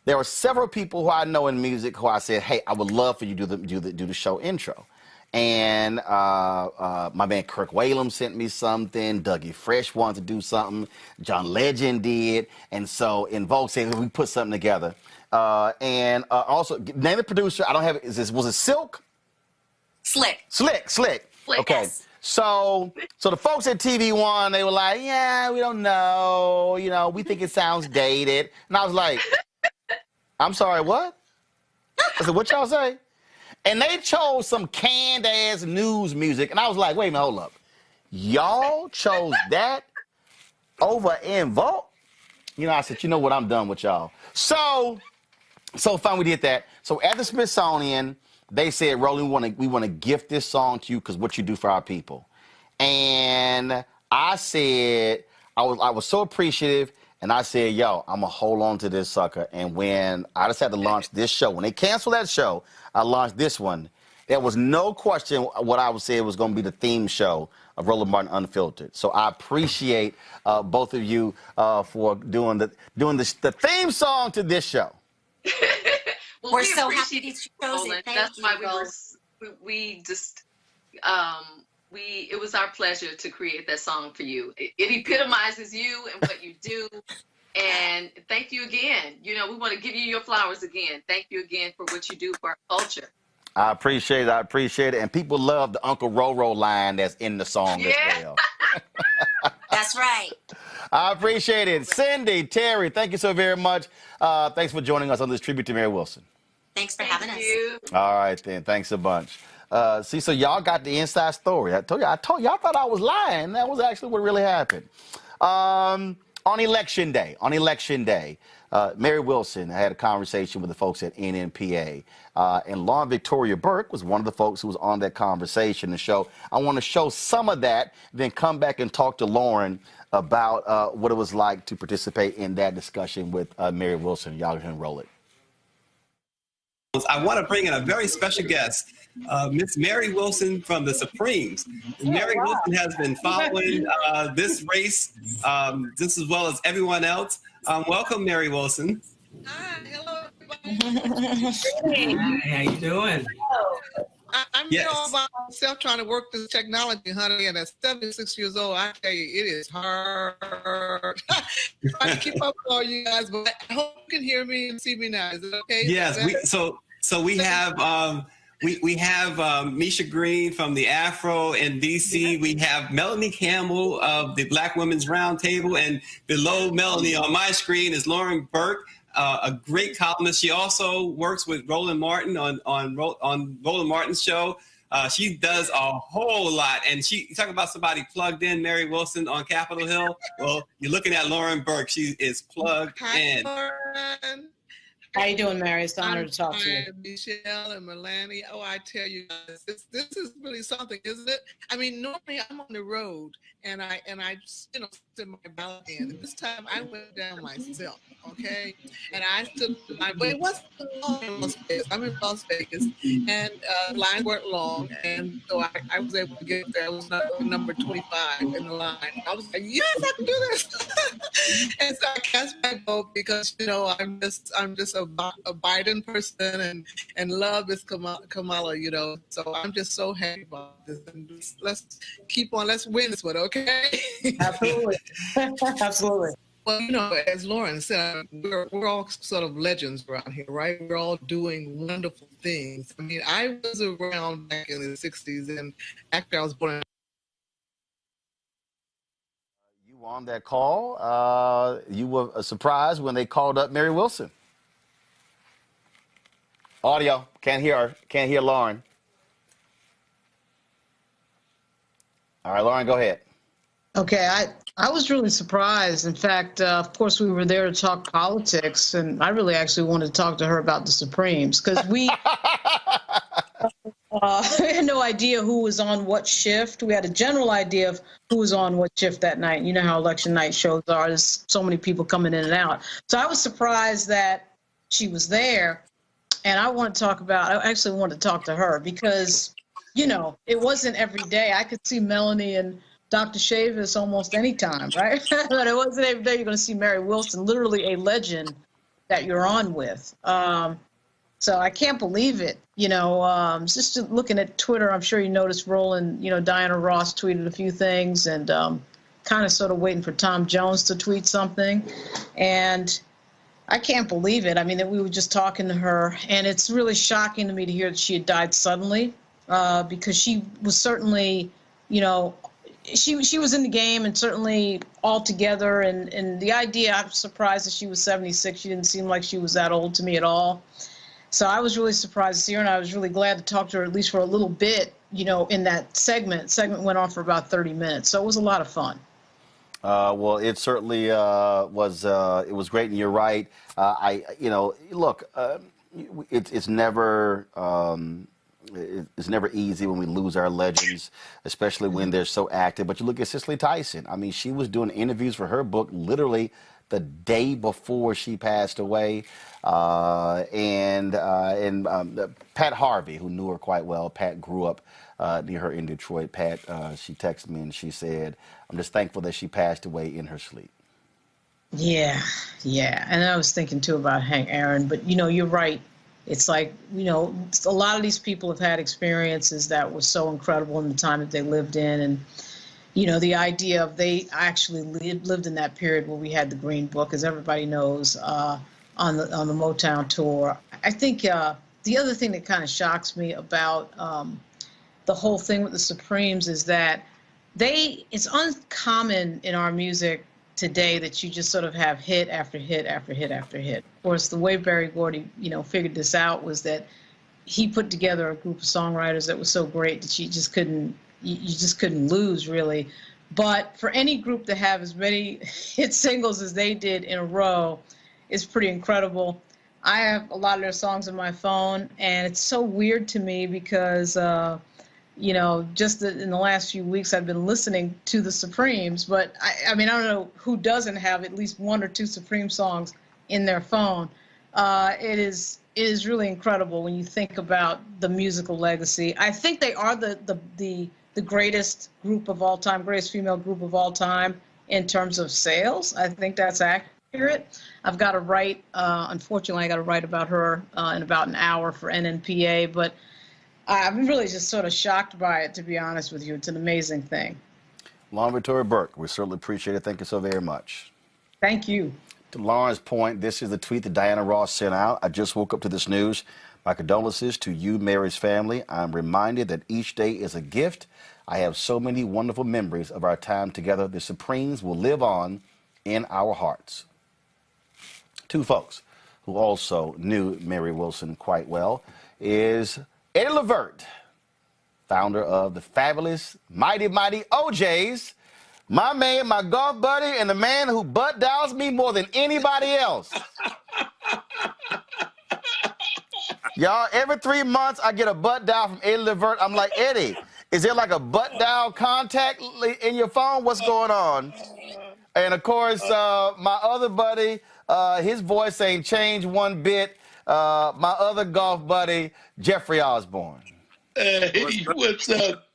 Speaker 1: there were several people who I know in music who I said, "Hey, I would love for you to do the show intro." And my man Kirk Whalum sent me something. Dougie Fresh wanted to do something. John Legend did. And so in Vogue said, we put something together. And also, name the producer. I don't have it. Was it Silk?
Speaker 7: Slick.
Speaker 1: Okay.
Speaker 7: Yes.
Speaker 1: So the folks at TV One, they were like, "Yeah, we don't know. We think it sounds dated." And I was like, "I'm sorry, what?" I said, "What y'all say?" And they chose some canned-ass news music. And I was like, "Wait a minute, hold up. Y'all chose that over in Vogue?" I said, you know what? I'm done with y'all. So fine, we did that. So at the Smithsonian, they said, Roland, we want to gift this song to you because what you do for our people. And I said, I was so appreciative, and I said, yo, I'm gonna hold on to this sucker. And when I just had to launch this show, when they canceled that show, I launched this one. There was no question what I would say was going to be the theme show of Roland Martin Unfiltered. So I appreciate both of you for doing the theme song to this show.
Speaker 6: Well,
Speaker 7: We're
Speaker 6: we
Speaker 7: so happy
Speaker 6: appreciate
Speaker 7: that you
Speaker 6: it,
Speaker 7: chose
Speaker 6: Roland.
Speaker 7: it. Thank
Speaker 6: That's
Speaker 7: you,
Speaker 6: why
Speaker 7: Roland.
Speaker 6: it was our pleasure to create that song for you. It epitomizes you and what you do. And thank you again. We want to give you your flowers again. Thank you again for what you do for our culture.
Speaker 1: I appreciate it. And people love the Uncle Roro line that's in the song as
Speaker 6: Yeah.
Speaker 1: well.
Speaker 7: That's right.
Speaker 1: I appreciate it. Cindy, Terry, thank you so very much. Thanks for joining us on this tribute to Mary Wilson.
Speaker 7: Thanks for having us.
Speaker 6: Thank you.
Speaker 1: All right, then. Thanks a bunch. So y'all got the inside story. I told y'all thought I was lying. That was actually what really happened. On election day, Mary Wilson had a conversation with the folks at NNPA. And Lauren Victoria Burke was one of the folks who was on that conversation. I want to show some of that, then come back and talk to Lauren about what it was like to participate in that discussion with Mary Wilson. Y'all can roll it.
Speaker 8: I want to bring in a very special guest, Miss Mary Wilson from the Supremes. Mary Wilson has been following this race just as well as everyone else. Welcome, Mary Wilson.
Speaker 5: Hi, hello, everybody.
Speaker 9: Hi, how you doing?
Speaker 5: I'm here all by myself trying to work this technology, honey, and at 76 years old, I tell you, it is hard. Trying to keep up with all you guys, but I hope you can hear me and see me now. Is it okay?
Speaker 8: Yes, we have Misha Green from the Afro in DC. We have Melanie Campbell of the Black Women's Roundtable, and below Melanie on my screen is Lauren Burke, a great columnist. She also works with Roland Martin on Roland Martin's show. She does a whole lot, and you talk about somebody plugged in, Mary Wilson on Capitol Hill. Well, you're looking at Lauren Burke. She is plugged in.
Speaker 5: Lauren.
Speaker 10: How you doing, Mary? It's an honor to talk to you.
Speaker 5: Michelle and Melanie. Oh, I tell you guys, this is really something, isn't it? I mean, normally I'm on the road and I stood my ballot in. This time I went down myself, okay? And I stood my way. It wasn't long in Las Vegas. I'm in Las Vegas, and lines weren't long, and so I was able to get there. I was number 25 in the line. I was like, yes, I can do this. And so I cast my vote because I'm just a Biden person, and love is Kamala, So I'm just so happy about this. And let's win this one, okay?
Speaker 10: Absolutely. Absolutely.
Speaker 5: Well, as Lauren said, we're all sort of legends around here, right? We're all doing wonderful things. I mean, I was around back in the 60s, and actually I was born in
Speaker 1: You on that call, you were surprised when they called up Mary Wilson. Audio, can't hear her, can't hear Lauren. All right, Lauren, go ahead.
Speaker 10: Okay, I was really surprised. In fact, of course, we were there to talk politics, and I really actually wanted to talk to her about the Supremes because we had no idea who was on what shift. We had a general idea of who was on what shift that night. You know how election night shows are. There's so many people coming in and out. So I was surprised that she was there, and I actually wanted to talk to her because, it wasn't every day. I could see Melanie and Dr. Chavis almost any time, right? But it wasn't every day you're going to see Mary Wilson, literally a legend that you're on with. So I can't believe it. Just looking at Twitter, I'm sure you noticed Roland, Diana Ross tweeted a few things, and kind of sort of waiting for Tom Jones to tweet something. And I can't believe it. I mean, that we were just talking to her, and it's really shocking to me to hear that she had died suddenly because she was certainly, she was in the game and certainly all together. And the idea, I'm surprised that she was 76. She didn't seem like she was that old to me at all. So I was really surprised to see her, and I was really glad to talk to her at least for a little bit, in that segment. Segment went on for about 30 minutes. So it was a lot of fun.
Speaker 1: Well, it certainly was. It was great, and you're right. Look, it's never. It's never easy when we lose our legends, especially when they're so active. But you look at Cicely Tyson. I mean, she was doing interviews for her book literally the day before she passed away. Pat Harvey, who knew her quite well. Pat grew up near her in Detroit. Pat, she texted me and she said, "I'm just thankful that she passed away in her sleep."
Speaker 10: Yeah, yeah. And I was thinking too about Hank Aaron, but you're right. It's like, a lot of these people have had experiences that were so incredible in the time that they lived in. And, the idea of they actually lived in that period where we had the Green Book, as everybody knows, on the Motown tour. I think the other thing that kind of shocks me about the whole thing with the Supremes is that it's uncommon in our music today that you just sort of have hit after hit after hit after hit. Of course, the way Berry Gordy, figured this out was that he put together a group of songwriters that was so great that you just couldn't lose, really. But for any group to have as many hit singles as they did in a row is pretty incredible. I have a lot of their songs on my phone, and it's so weird to me because just in the last few weeks, I've been listening to the Supremes, but I mean, I don't know who doesn't have at least one or two Supreme songs in their phone. It is really incredible when you think about the musical legacy. I think they are the greatest group of all time, greatest female group of all time in terms of sales. I think that's accurate. I've got to write, unfortunately, I got to write about her in about an hour for NNPA, but I'm really just sort of shocked by it, to be honest with you. It's an amazing thing.
Speaker 1: Lauren Victoria Burke, we certainly appreciate it. Thank you so very much.
Speaker 10: Thank you.
Speaker 1: To Lauren's point, this is the tweet that Diana Ross sent out. "I just woke up to this news. My condolences to you, Mary's family. I'm reminded that each day is a gift. I have so many wonderful memories of our time together. The Supremes will live on in our hearts." Two folks who also knew Mary Wilson quite well is Eddie Levert, founder of the fabulous Mighty Mighty OJs, my man, my golf buddy, and the man who butt dials me more than anybody else. Y'all, every 3 months I get a butt dial from Eddie Levert. I'm like, "Eddie, is there like a butt dial contact in your phone? What's going on?" And of course, my other buddy, his voice ain't changed one bit. My other golf buddy, Jeffrey Osborne.
Speaker 11: Hey, what's up?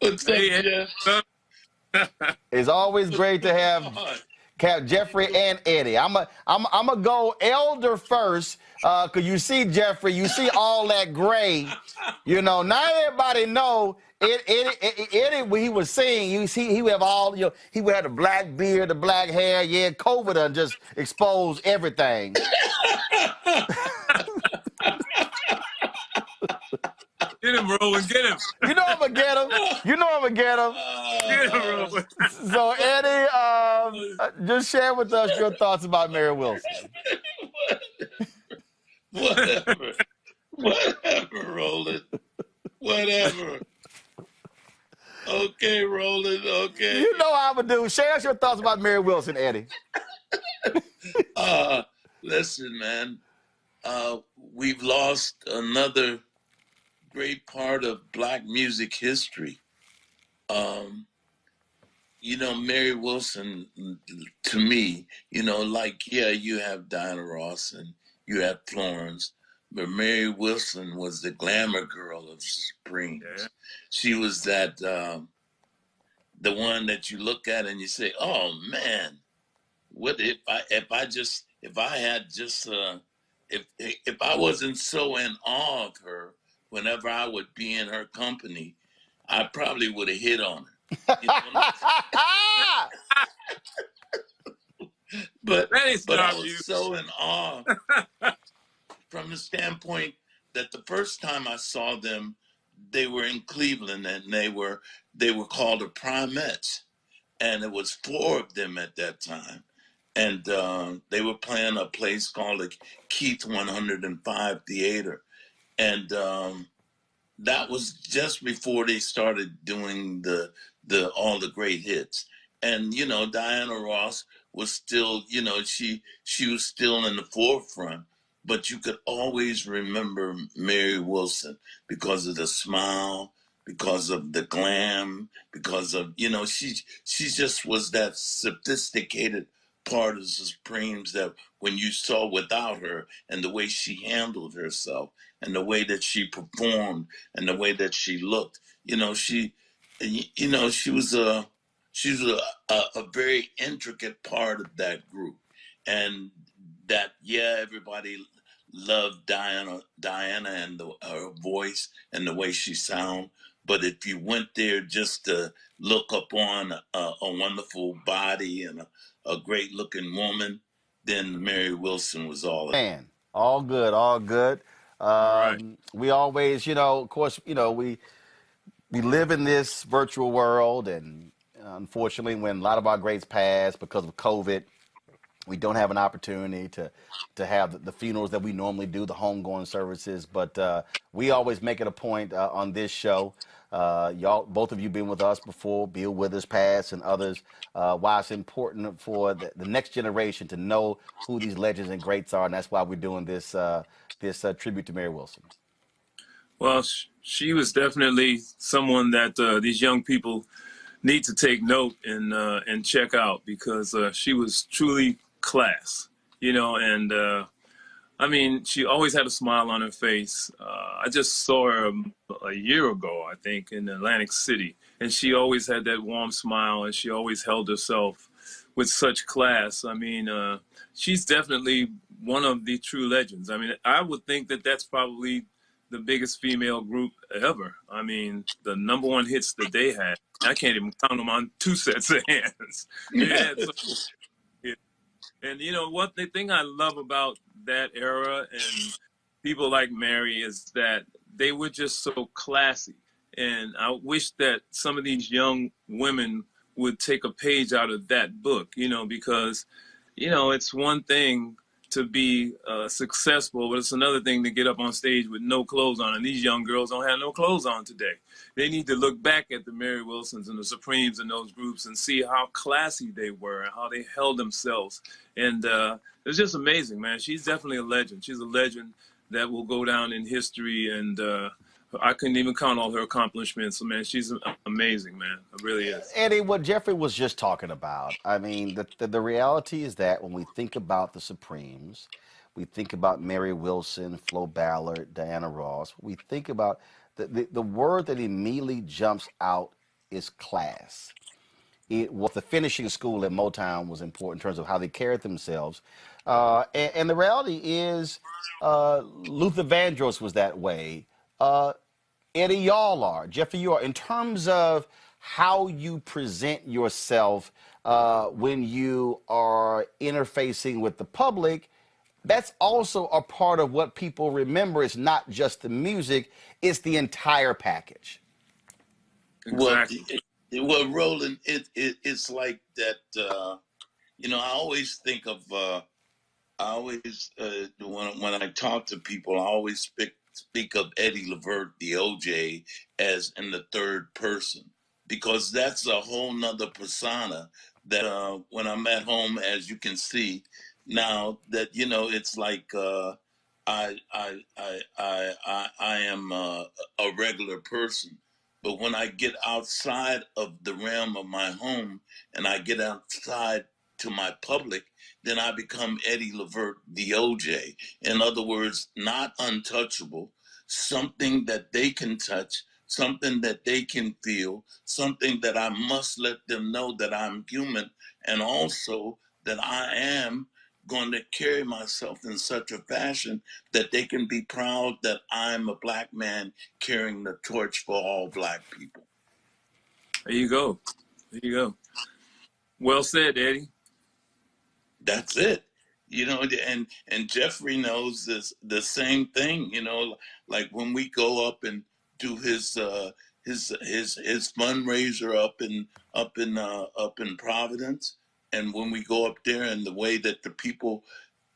Speaker 11: What's up, Jeff?
Speaker 1: It's always great to have Jeffrey and Eddie. I'm a go elder first, cause you see Jeffrey, you see all that gray. Now everybody know Eddie when he was singing, you see he would have all he would have the black beard, the black hair. Yeah, COVID done just exposed everything.
Speaker 11: Get him, Roland, get him.
Speaker 1: You know I'm gonna get him.
Speaker 11: Get him, Roland.
Speaker 1: So Eddie, just share with us your thoughts about Mary Wilson.
Speaker 11: Whatever, Roland. Whatever. Okay, Roland. Okay.
Speaker 1: You know how I'm gonna do. Share us your thoughts about Mary Wilson, Eddie.
Speaker 11: Listen, man. We've lost another great part of Black music history. Mary Wilson, to me, you have Diana Ross and you have Florence, but Mary Wilson was the glamour girl of Supremes. Yeah. She was that, the one that you look at and you say, "Oh man, what if I wasn't so in awe of her whenever I would be in her company, I probably would have hit on her." But I was so in awe from the standpoint that the first time I saw them, they were in Cleveland and they were called the Primettes, and it was 4 of them at that time. And they were playing a place called the Keith 105 Theater. And that was just before they started doing all the great hits. and Diana Ross was still, she was still in the forefront, but you could always remember Mary Wilson because of the smile, because of the glam, because of, she just was that sophisticated part of the Supremes that when you saw without her, and the way she handled herself and the way that she performed and the way that she looked, she was a very intricate part of that group. And that, yeah, everybody loved Diana and her voice and the way she sound. But if you went there just to look upon a wonderful body and a great looking woman, then Mary Wilson was all.
Speaker 1: Man, all good, all good.
Speaker 12: Right.
Speaker 1: We always, of course, we live in this virtual world, and unfortunately, when a lot of our greats pass because of COVID, we don't have an opportunity to have the funerals that we normally do, the homegoing services. But we always make it a point on this show. Y'all, both of you been with us before, Bill Withers passed, and others. Why it's important for the next generation to know who these legends and greats are, and that's why we're doing this tribute to Mary Wilson.
Speaker 12: Well, she was definitely someone that these young people need to take note and check out, because she was truly class, and I mean, she always had a smile on her face. I just saw her a year ago, I think, in Atlantic City, and she always had that warm smile, and she always held herself with such class. I mean, she's definitely one of the true legends. I mean, I would think that that's probably the biggest female group ever. I mean, the #1 hits that they had, I can't even count them on 2 sets of hands. Yeah. And what the thing I love about that era and people like Mary is that they were just so classy. And I wish that some of these young women would take a page out of that book, because, it's one thing to be successful, but it's another thing to get up on stage with no clothes on. And these young girls don't have no clothes on today. They need to look back at the Mary Wilsons and the Supremes and those groups and see how classy they were and how they held themselves. And it's just amazing, man. She's definitely a legend. She's a legend that will go down in history. And I couldn't even count all her accomplishments. So, man, she's amazing, man. It really is.
Speaker 1: Eddie, what Jeffrey was just talking about, I mean, the reality is that when we think about the Supremes, we think about Mary Wilson, Flo Ballard, Diana Ross, we think about the word that immediately jumps out is class. It was the finishing school at Motown was important in terms of how they carried themselves. And the reality is Luther Vandross was that way. Eddie, y'all are. Jeffrey, you are. In terms of how you present yourself when you are interfacing with the public, that's also a part of what people remember. It's not just the music, it's the entire package.
Speaker 12: Exactly.
Speaker 11: Well, Roland, it's like that, I always think of, when I talk to people, I always speak of Eddie Levert, the OJ, as in the third person, because that's a whole nother persona that when I'm at home, as you can see now, that it's like I am a regular person, but when I get outside of the realm of my home and I get outside to my public, then I become Eddie Levert, the OJ. In other words, not untouchable, something that they can touch, something that they can feel, something that I must let them know that I'm human, and also that I am going to carry myself in such a fashion that they can be proud that I'm a Black man carrying the torch for all Black people.
Speaker 12: There you go. There you go. Well said, Eddie.
Speaker 11: That's it. And Jeffrey knows the same thing, like when we go up and do his fundraiser up in Providence, and when we go up there and the way that the people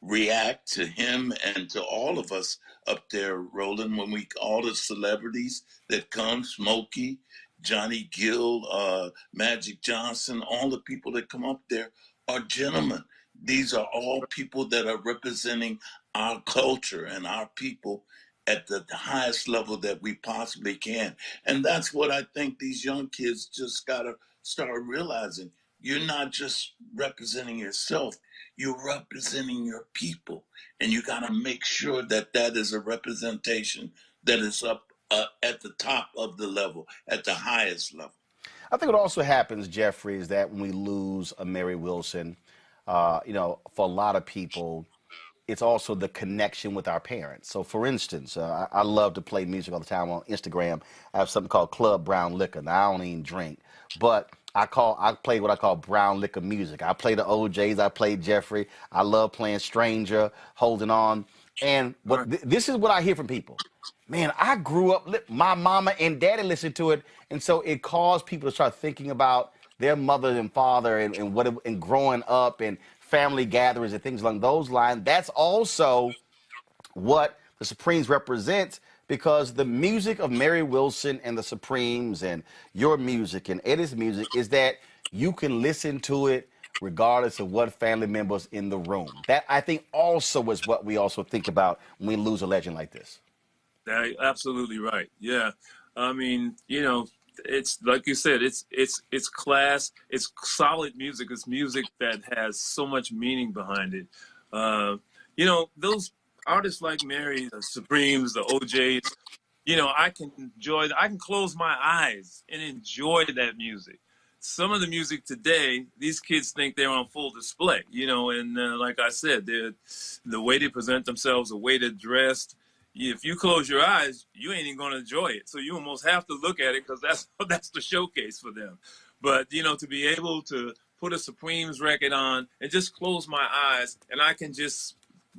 Speaker 11: react to him and to all of us up there, Roland, when all the celebrities that come, Smokey Johnny Gill, Magic Johnson, all the people that come up there are gentlemen. These are all people that are representing our culture and our people at the highest level that we possibly can. And that's what I think these young kids just got to start realizing. You're not just representing yourself, you're representing your people. And you got to make sure that that is a representation that is up at the top of the level, at the highest level.
Speaker 1: I think what also happens, Jeffrey, is that when we lose a Mary Wilson, for a lot of people, it's also the connection with our parents. So, for instance, I love to play music all the time on Instagram. I have something called Club Brown Liquor. Now, I don't even drink, but I play what I call brown liquor music. I play the OJs. I play Jeffrey. I love playing Stranger, Holding On. And this is what I hear from people. Man, I grew up, my mama and daddy listened to it. And so it caused people to start thinking about their mother and father and growing up and family gatherings and things along those lines. That's also what the Supremes represents, because the music of Mary Wilson and the Supremes and your music and Eddie's music is that you can listen to it regardless of what family members in the room. That, I think, also is what we also think about when we lose a legend like this.
Speaker 12: Absolutely right. Yeah. I mean, it's like you said, it's class, it's solid music. It's music that has so much meaning behind it. Those artists like Mary, the Supremes, the OJs, I can close my eyes and enjoy that music. Some of the music today, these kids think they're on full display, and like I said, the way they present themselves, the way they're dressed. If you close your eyes, you ain't even going to enjoy it. So you almost have to look at it because that's the showcase for them. But, to be able to put a Supremes record on and just close my eyes, and I can just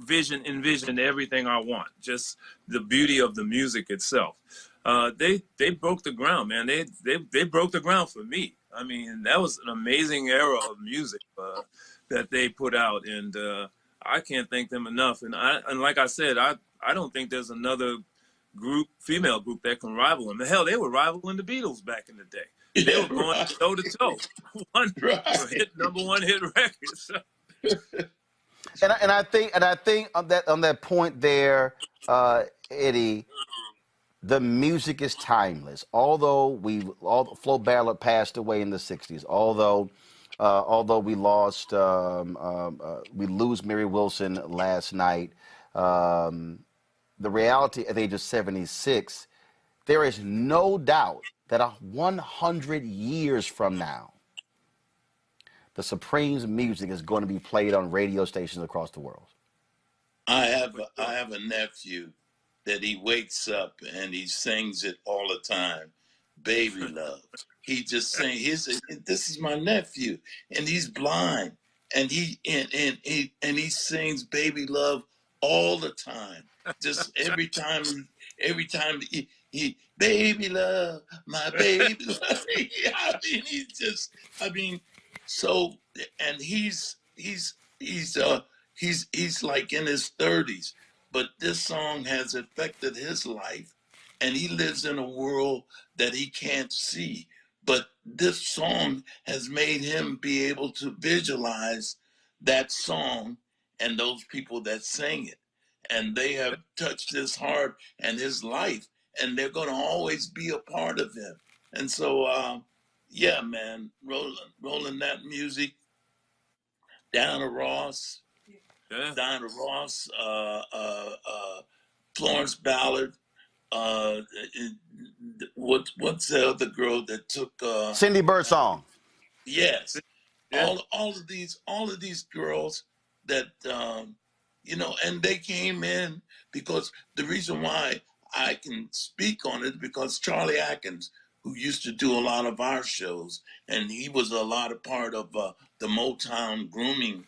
Speaker 12: envision everything I want, just the beauty of the music itself. They broke the ground, man. They broke the ground for me. I mean, that was an amazing era of music that they put out, and I can't thank them enough. And like I said, I don't think there's another female group that can rival them. Hell, they were rivaling the Beatles back in the day. They were going toe to toe, number one hit records.
Speaker 1: And I think on that point there, Eddie, the music is timeless. Although Flo Ballard passed away in the '60s, although we lose Mary Wilson last night. The reality at the age of 76, there is no doubt that 100 years from now, the Supremes music is going to be played on radio stations across the world.
Speaker 11: I have a nephew that he wakes up and he sings it all the time. Baby Love. He just sings. This is my nephew, and he's blind, and he sings Baby Love all the time. Just every time he Baby Love, my baby love. So, and he's like in his 30s, but this song has affected his life, and he lives in a world that he can't see. But this song has made him be able to visualize that song and those people that sing it. And they have touched his heart and his life, and they're going to always be a part of him. And so, yeah, man, Roland, that music, Diana Ross, Florence Ballard, what's the other girl that took
Speaker 1: Cindy Birdsong?
Speaker 11: Yes, all of these girls that and they came in because the reason why I can speak on it because Charlie Atkins, who used to do a lot of our shows, and he was a lot of part of the Motown grooming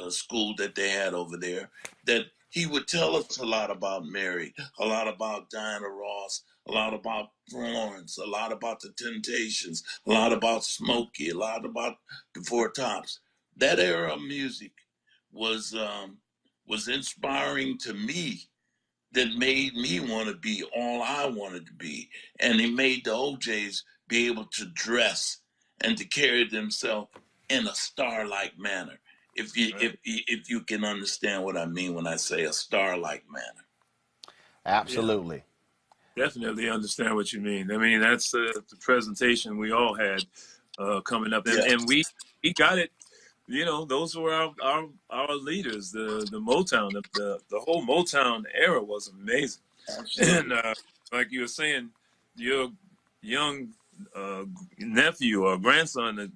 Speaker 11: school that they had over there, that he would tell us a lot about Mary, a lot about Diana Ross, a lot about Florence, a lot about the Temptations, a lot about Smokey, a lot about the Four Tops. That era of music was inspiring to me that made me want to be all I wanted to be. And he made the OJs be able to dress and to carry themselves in a star-like manner. If you can understand what I mean when I say a star-like manner.
Speaker 1: Absolutely.
Speaker 12: Yeah, definitely understand what you mean. I mean, that's the presentation we all had coming up, and we got it. You know, those were our leaders. The Motown, the whole Motown era was amazing.
Speaker 11: Absolutely.
Speaker 12: And like you were saying, your young nephew or grandson that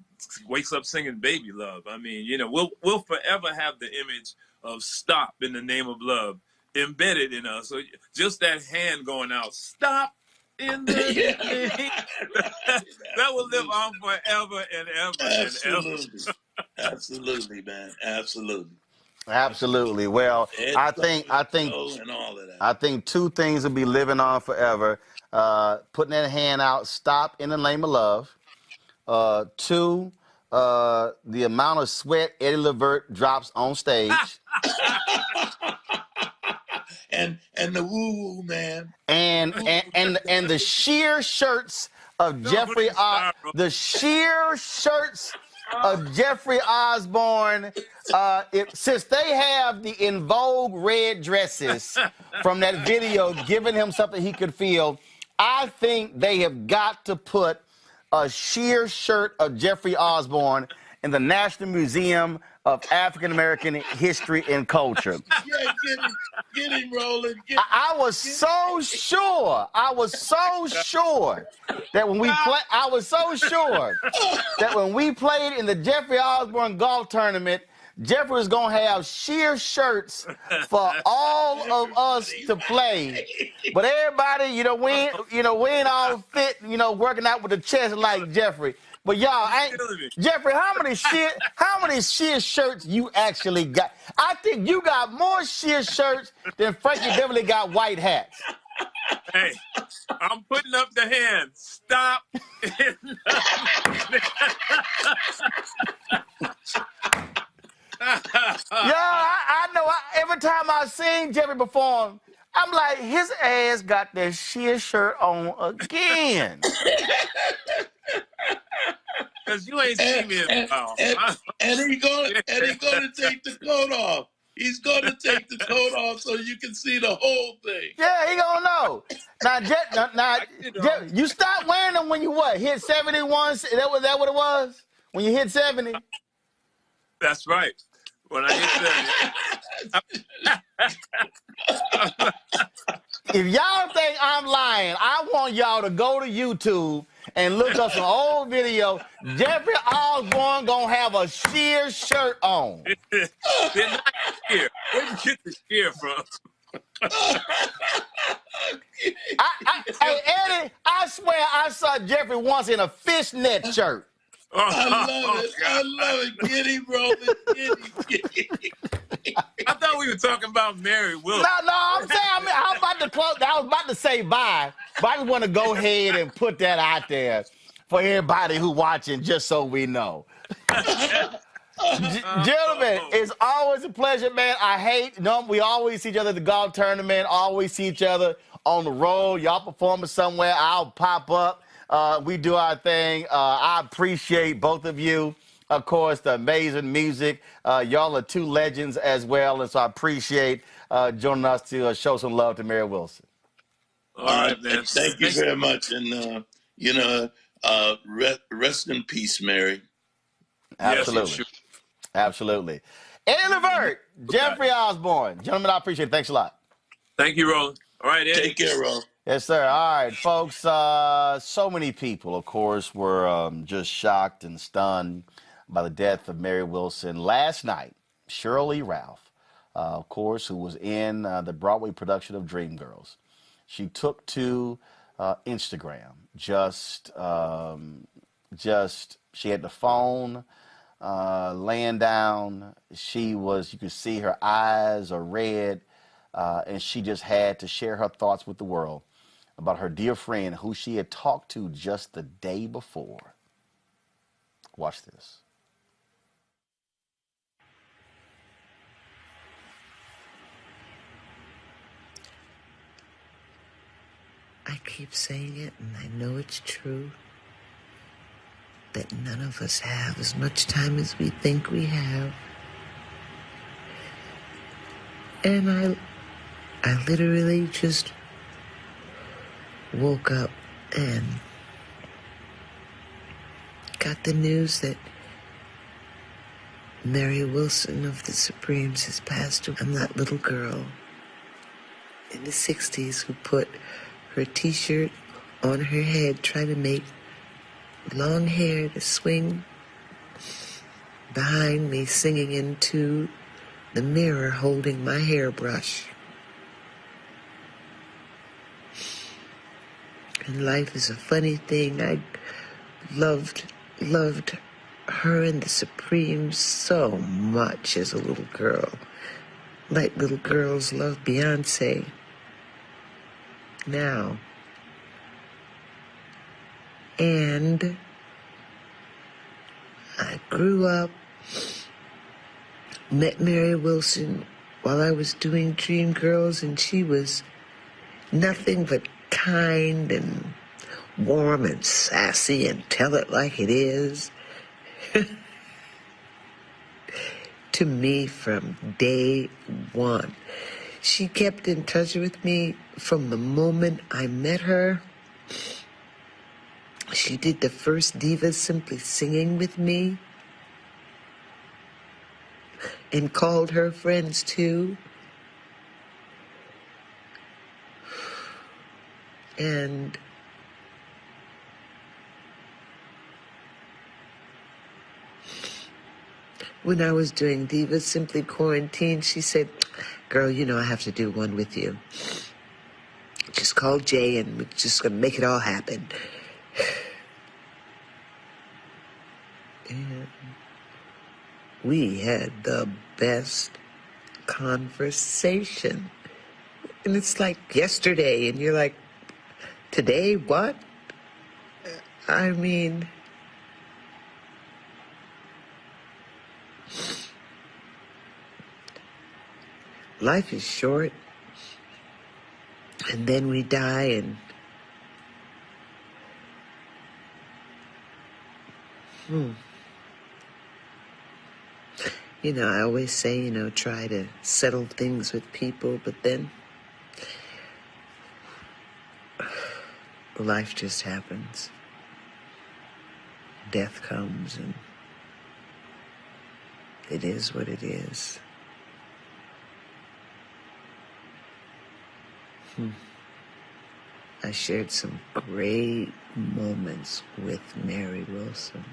Speaker 12: wakes up singing "Baby Love." I mean, you know, we'll forever have the image of "Stop in the Name of Love" embedded in us. So just that hand going out, "Stop in the name," that will live on forever and ever and ever.
Speaker 11: Absolutely, man. Absolutely.
Speaker 1: Absolutely. Well,
Speaker 11: Ed
Speaker 1: I think I think
Speaker 11: Show and all of that.
Speaker 1: I think two things will be living on forever. Putting that hand out, stop in the name of love. Two, the amount of sweat Eddie Levert drops on stage.
Speaker 11: and the woo woo, man.
Speaker 1: And the sheer shirts of Jeffrey the sheer shirts of Jeffrey Osborne. Since they have the In Vogue red dresses from that video, giving him something he could feel, I think they have got to put a sheer shirt of Jeffrey Osborne in the National Museum of African American History and Culture.
Speaker 11: Yeah, get him, Roland.
Speaker 1: I was so sure. I was so sure that when we play. I was so sure that when we played in the Jeffrey Osborne golf tournament, Jeffrey was gonna have sheer shirts for all of us to play. But everybody, we ain't all fit, working out with the chest like Jeffrey. But y'all, Jeffrey, how many sheer shirts you actually got? I think you got more sheer shirts than Frankie Beverly got white hats.
Speaker 12: Hey, I'm putting up the hand. Stop.
Speaker 1: I know. Every time I seen Jeffrey perform, I'm like, his ass got that sheer shirt on again.
Speaker 12: Cause you ain't seen me in a while.
Speaker 11: And he's gonna take the coat off. He's gonna take the coat off so you can see the whole thing.
Speaker 1: Yeah, he gonna know. Now, you stop wearing them when you hit 71. That what it was? When you hit 70?
Speaker 12: That's right. When I hit 70.
Speaker 1: If y'all think I'm lying, I want y'all to go to YouTube and look up some old video. Jeffrey Osborne gonna have a sheer shirt on.
Speaker 12: They're not sheer. Where'd you get the sheer from?
Speaker 1: Hey, Eddie, I swear I saw Jeffrey once in a fishnet shirt.
Speaker 11: I love it. God. I love it. Get him, Roland. Get him.
Speaker 12: I thought we were talking about Mary Wilson.
Speaker 1: No, I'm saying, I was about to close. I was about to say bye, but I just want to go ahead and put that out there for everybody who watching, just so we know. Gentlemen, it's always a pleasure, man. We always see each other at the golf tournament, always see each other on the road. Y'all performing somewhere, I'll pop up. We do our thing. I appreciate both of you. Of course, the amazing music. Y'all are two legends as well, and so I appreciate joining us to show some love to Mary Wilson.
Speaker 12: All right, man.
Speaker 11: Thank you very much, and rest in peace, Mary.
Speaker 1: Absolutely.
Speaker 12: Yes, sure.
Speaker 1: Absolutely. Eddie Levert, Jeffrey Osborne. Gentlemen, I appreciate it. Thanks a lot.
Speaker 12: Thank you, Roland. All right, Eddie.
Speaker 11: Take care, Roland.
Speaker 1: Yes, sir. All right, folks. So many people, of course, were just shocked and stunned by the death of Mary Wilson last night. Sheryl Lee Ralph, of course, who was in the Broadway production of Dreamgirls. She took to Instagram. She had the phone laying down. You could see her eyes are red, and she just had to share her thoughts with the world about her dear friend who she had talked to just the day before. Watch this.
Speaker 13: I keep saying it, and I know it's true, that none of us have as much time as we think we have. And I literally just woke up and got the news that Mary Wilson of the Supremes has passed away. I'm that little girl in the 60s who put her t-shirt on her head, trying to make long hair to swing behind me, singing into the mirror, holding my hairbrush. And life is a funny thing. I loved her and the Supremes so much as a little girl. Like little girls love Beyonce now. And I grew up, met Mary Wilson while I was doing Dreamgirls, and she was nothing but kind and warm and sassy and tell it like it is. To me from day one. She kept in touch with me from the moment I met her. She did the first Divas Simply Singing with me and called her friends too. And when I was doing Divas Simply Quarantine, she said, girl, you know I have to do one with you. Just call Jay and we're just going to make it all happen. And we had the best conversation. And it's like yesterday, and you're like, today, what? I mean, life is short, and then we die, and you know, I always say, you know, try to settle things with people, but then life just happens. Death comes, and it is what it is. I shared some great moments with Mary Wilson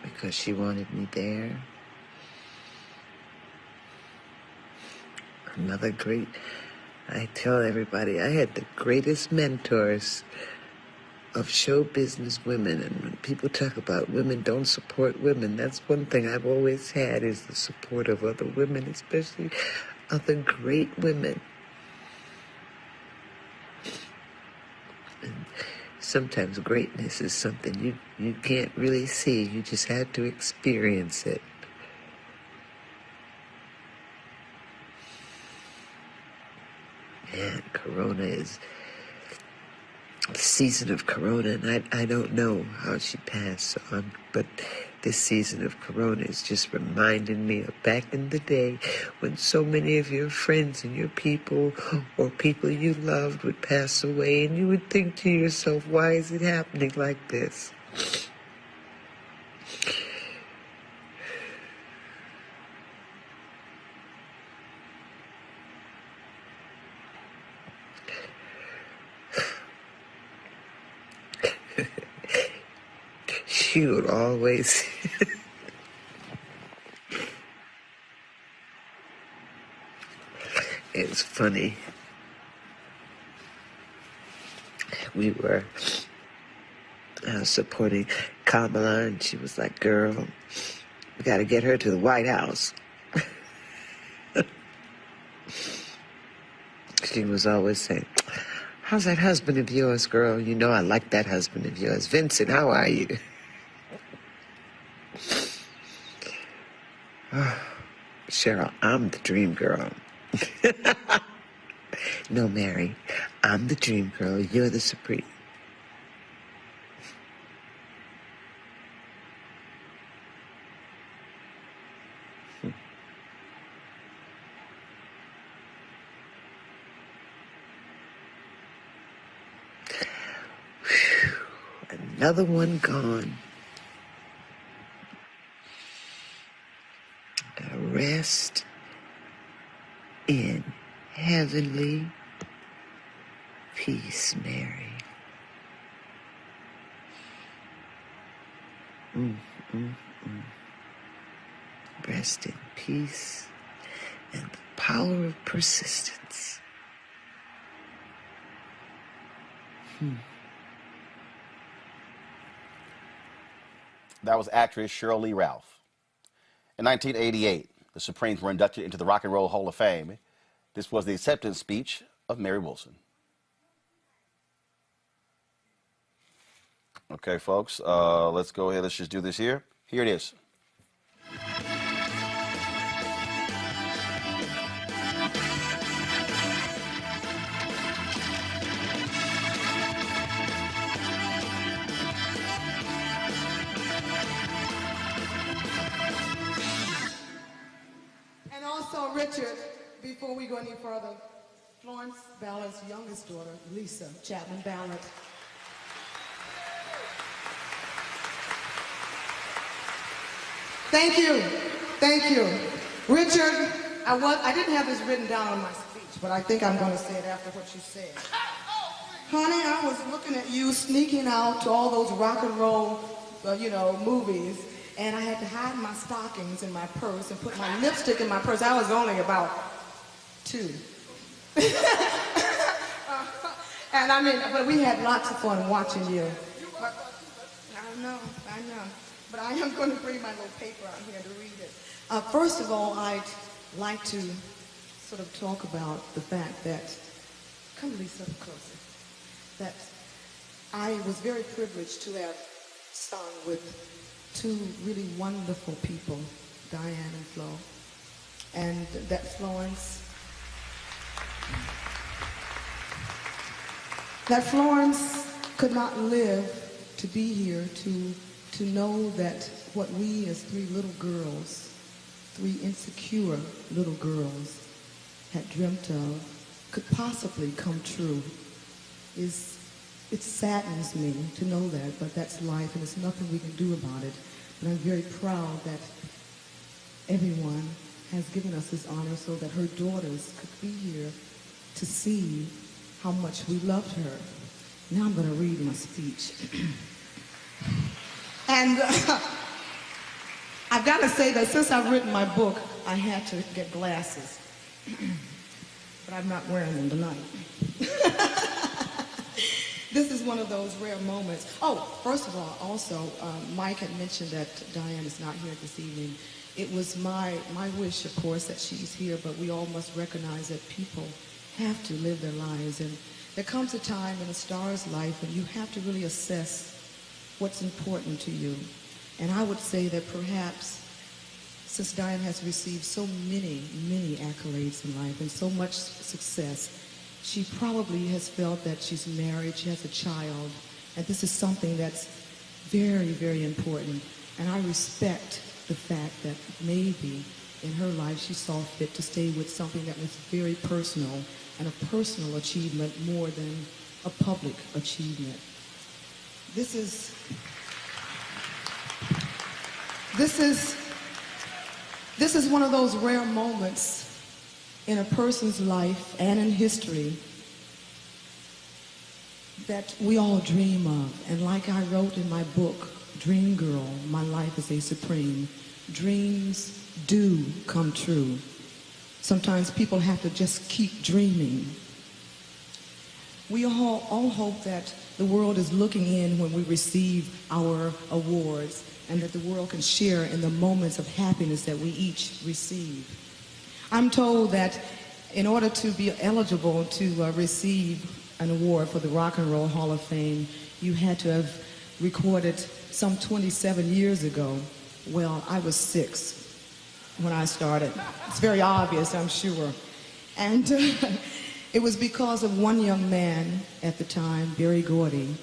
Speaker 13: because she wanted me there. Another great, I tell everybody, I had the greatest mentors of show business women. And when people talk about women don't support women, that's one thing I've always had, is the support of other women, especially other great women. And sometimes greatness is something you can't really see. You just had to experience it. And Corona is the season of Corona, and I don't know how she passed on, but this season of Corona is just reminding me of back in the day when so many of your friends and your people or people you loved would pass away, and you would think to yourself, why is it happening like this? She would always it's funny. We were supporting Kamala, and she was like, girl, we got to get her to the White House. She was always saying, how's that husband of yours, girl? You know I like that husband of yours. Vincent, how are you? Cheryl, I'm the dream girl. No, Mary, I'm the dream girl. You're the supreme. Another one gone. Rest in heavenly peace, Mary. Rest in peace and the power of persistence.
Speaker 1: That was actress Sheryl Lee Ralph. In 1988, the Supremes were inducted into the Rock and Roll Hall of Fame. This was the acceptance speech of Mary Wilson. Okay, folks, let's go ahead. Let's just do this here. Here it is.
Speaker 14: And also, Richard, before we go any further, Florence Ballard's youngest daughter, Lisa Chapman Ballard. Thank you. Thank you. Richard, I didn't have this written down on my speech, but I think I'm going to say it after what you said. Honey, I was looking at you sneaking out to all those rock and roll, movies, and I had to hide my stockings in my purse and put my lipstick in my purse. I was only about 2. But we had lots of fun watching you. I know. But I am going to bring my little paper out here to read it. First of all, I'd like to sort of talk about the fact that, come Lisa closer, that I was very privileged to have sung with 2 really wonderful people, Diane and Flo, and that Florence could not live to be here to know that what we as 3 little girls, 3 insecure little girls had dreamt of could possibly come true. It saddens me to know that, but that's life and there's nothing we can do about it. But I'm very proud that everyone has given us this honor so that her daughters could be here to see how much we loved her. Now I'm going to read my speech. And I've got to say that since I've written my book, I had to get glasses. But I'm not wearing them tonight. This is one of those rare moments. Oh, first of all, also, Mike had mentioned that Diane is not here this evening. It was my wish, of course, that she's here, but we all must recognize that people have to live their lives. And there comes a time in a star's life when you have to really assess what's important to you. And I would say that perhaps since Diane has received so many, many accolades in life and so much success, she probably has felt that she's married, she has a child, and this is something that's very, very important. And I respect the fact that maybe in her life she saw fit to stay with something that was very personal and a personal achievement more than a public achievement. This is one of those rare moments in a person's life and in history that we all dream of. And like I wrote in my book, Dream Girl, My Life is a Supreme, dreams do come true. Sometimes people have to just keep dreaming. We all hope that the world is looking in when we receive our awards and that the world can share in the moments of happiness that we each receive. I'm told that in order to be eligible to receive an award for the Rock and Roll Hall of Fame, you had to have recorded some 27 years ago. Well, I was 6 when I started. It's very obvious, I'm sure. And it was because of one young man at the time, Gordy,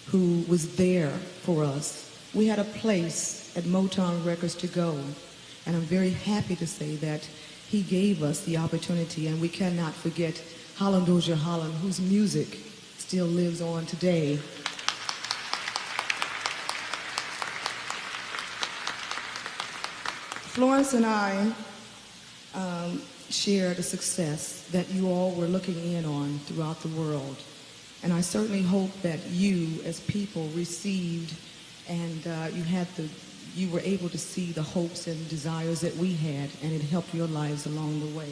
Speaker 14: who was there for us. We had a place at Motown Records to go, and I'm very happy to say that he gave us the opportunity, and we cannot forget Holland Dozier Holland, whose music still lives on today. Florence and I share the success that you all were looking in on throughout the world. And I certainly hope that you, as people, received and you were able to see the hopes and desires that we had, and it helped your lives along the way.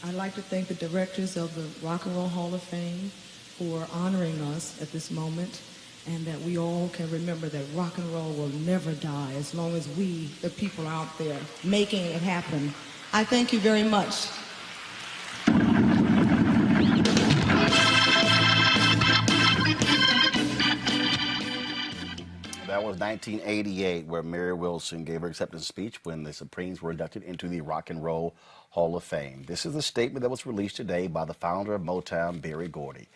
Speaker 14: I'd like to thank the directors of the Rock and Roll Hall of Fame for honoring us at this moment, and that we all can remember that rock and roll will never die as long as we, the people out there, making it happen. I thank you very much.
Speaker 1: That was 1988, where Mary Wilson gave her acceptance speech when the Supremes were inducted into the Rock and Roll Hall of Fame. This is the statement that was released today by the founder of Motown, Gordy.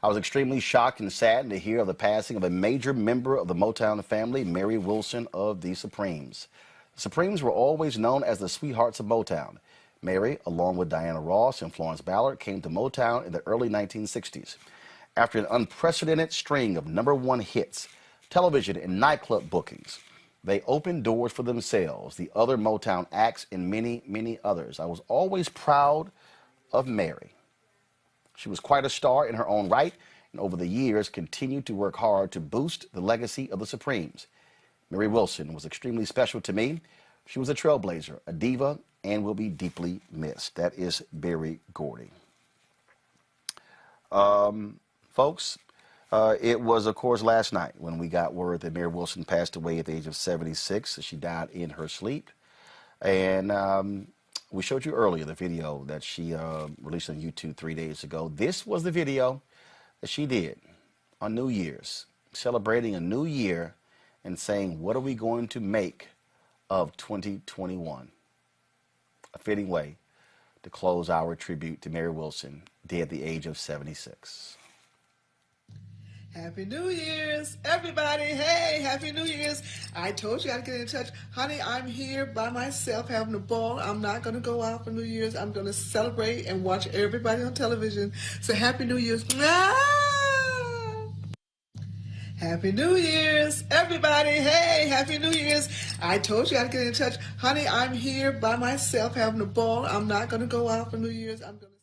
Speaker 1: I was extremely shocked and saddened to hear of the passing of a major member of the Motown family, Mary Wilson of the Supremes. The Supremes were always known as the sweethearts of Motown. Mary, along with Diana Ross and Florence Ballard, came to Motown in the early 1960s. After an unprecedented string of #1 hits, television and nightclub bookings, they opened doors for themselves, the other Motown acts, and many, many others. I was always proud of Mary. She was quite a star in her own right, and over the years continued to work hard to boost the legacy of the Supremes. Mary Wilson was extremely special to me. She was a trailblazer, a diva, and will be deeply missed. That is Berry Gordy. Folks, it was, of course, last night when we got word that Mary Wilson passed away at the age of 76. She died in her sleep. And we showed you earlier the video that she released on YouTube 3 days ago. This was the video that she did on New Year's, celebrating a new year and saying, what are we going to make of 2021? A fitting way to close our tribute to Mary Wilson, dead at the age of 76.
Speaker 5: Happy New Year's, everybody. Hey, Happy New Year's. I told you I'd get in touch. Honey, I'm here by myself having a ball. I'm not going to go out for New Year's. I'm going to celebrate and watch everybody on television. So Happy New Year's. Happy New Year's, everybody. Hey, Happy New Year's. I told you I'd get in touch. Honey, I'm here by myself having a ball. I'm not going to go out for New Year's. I'm going to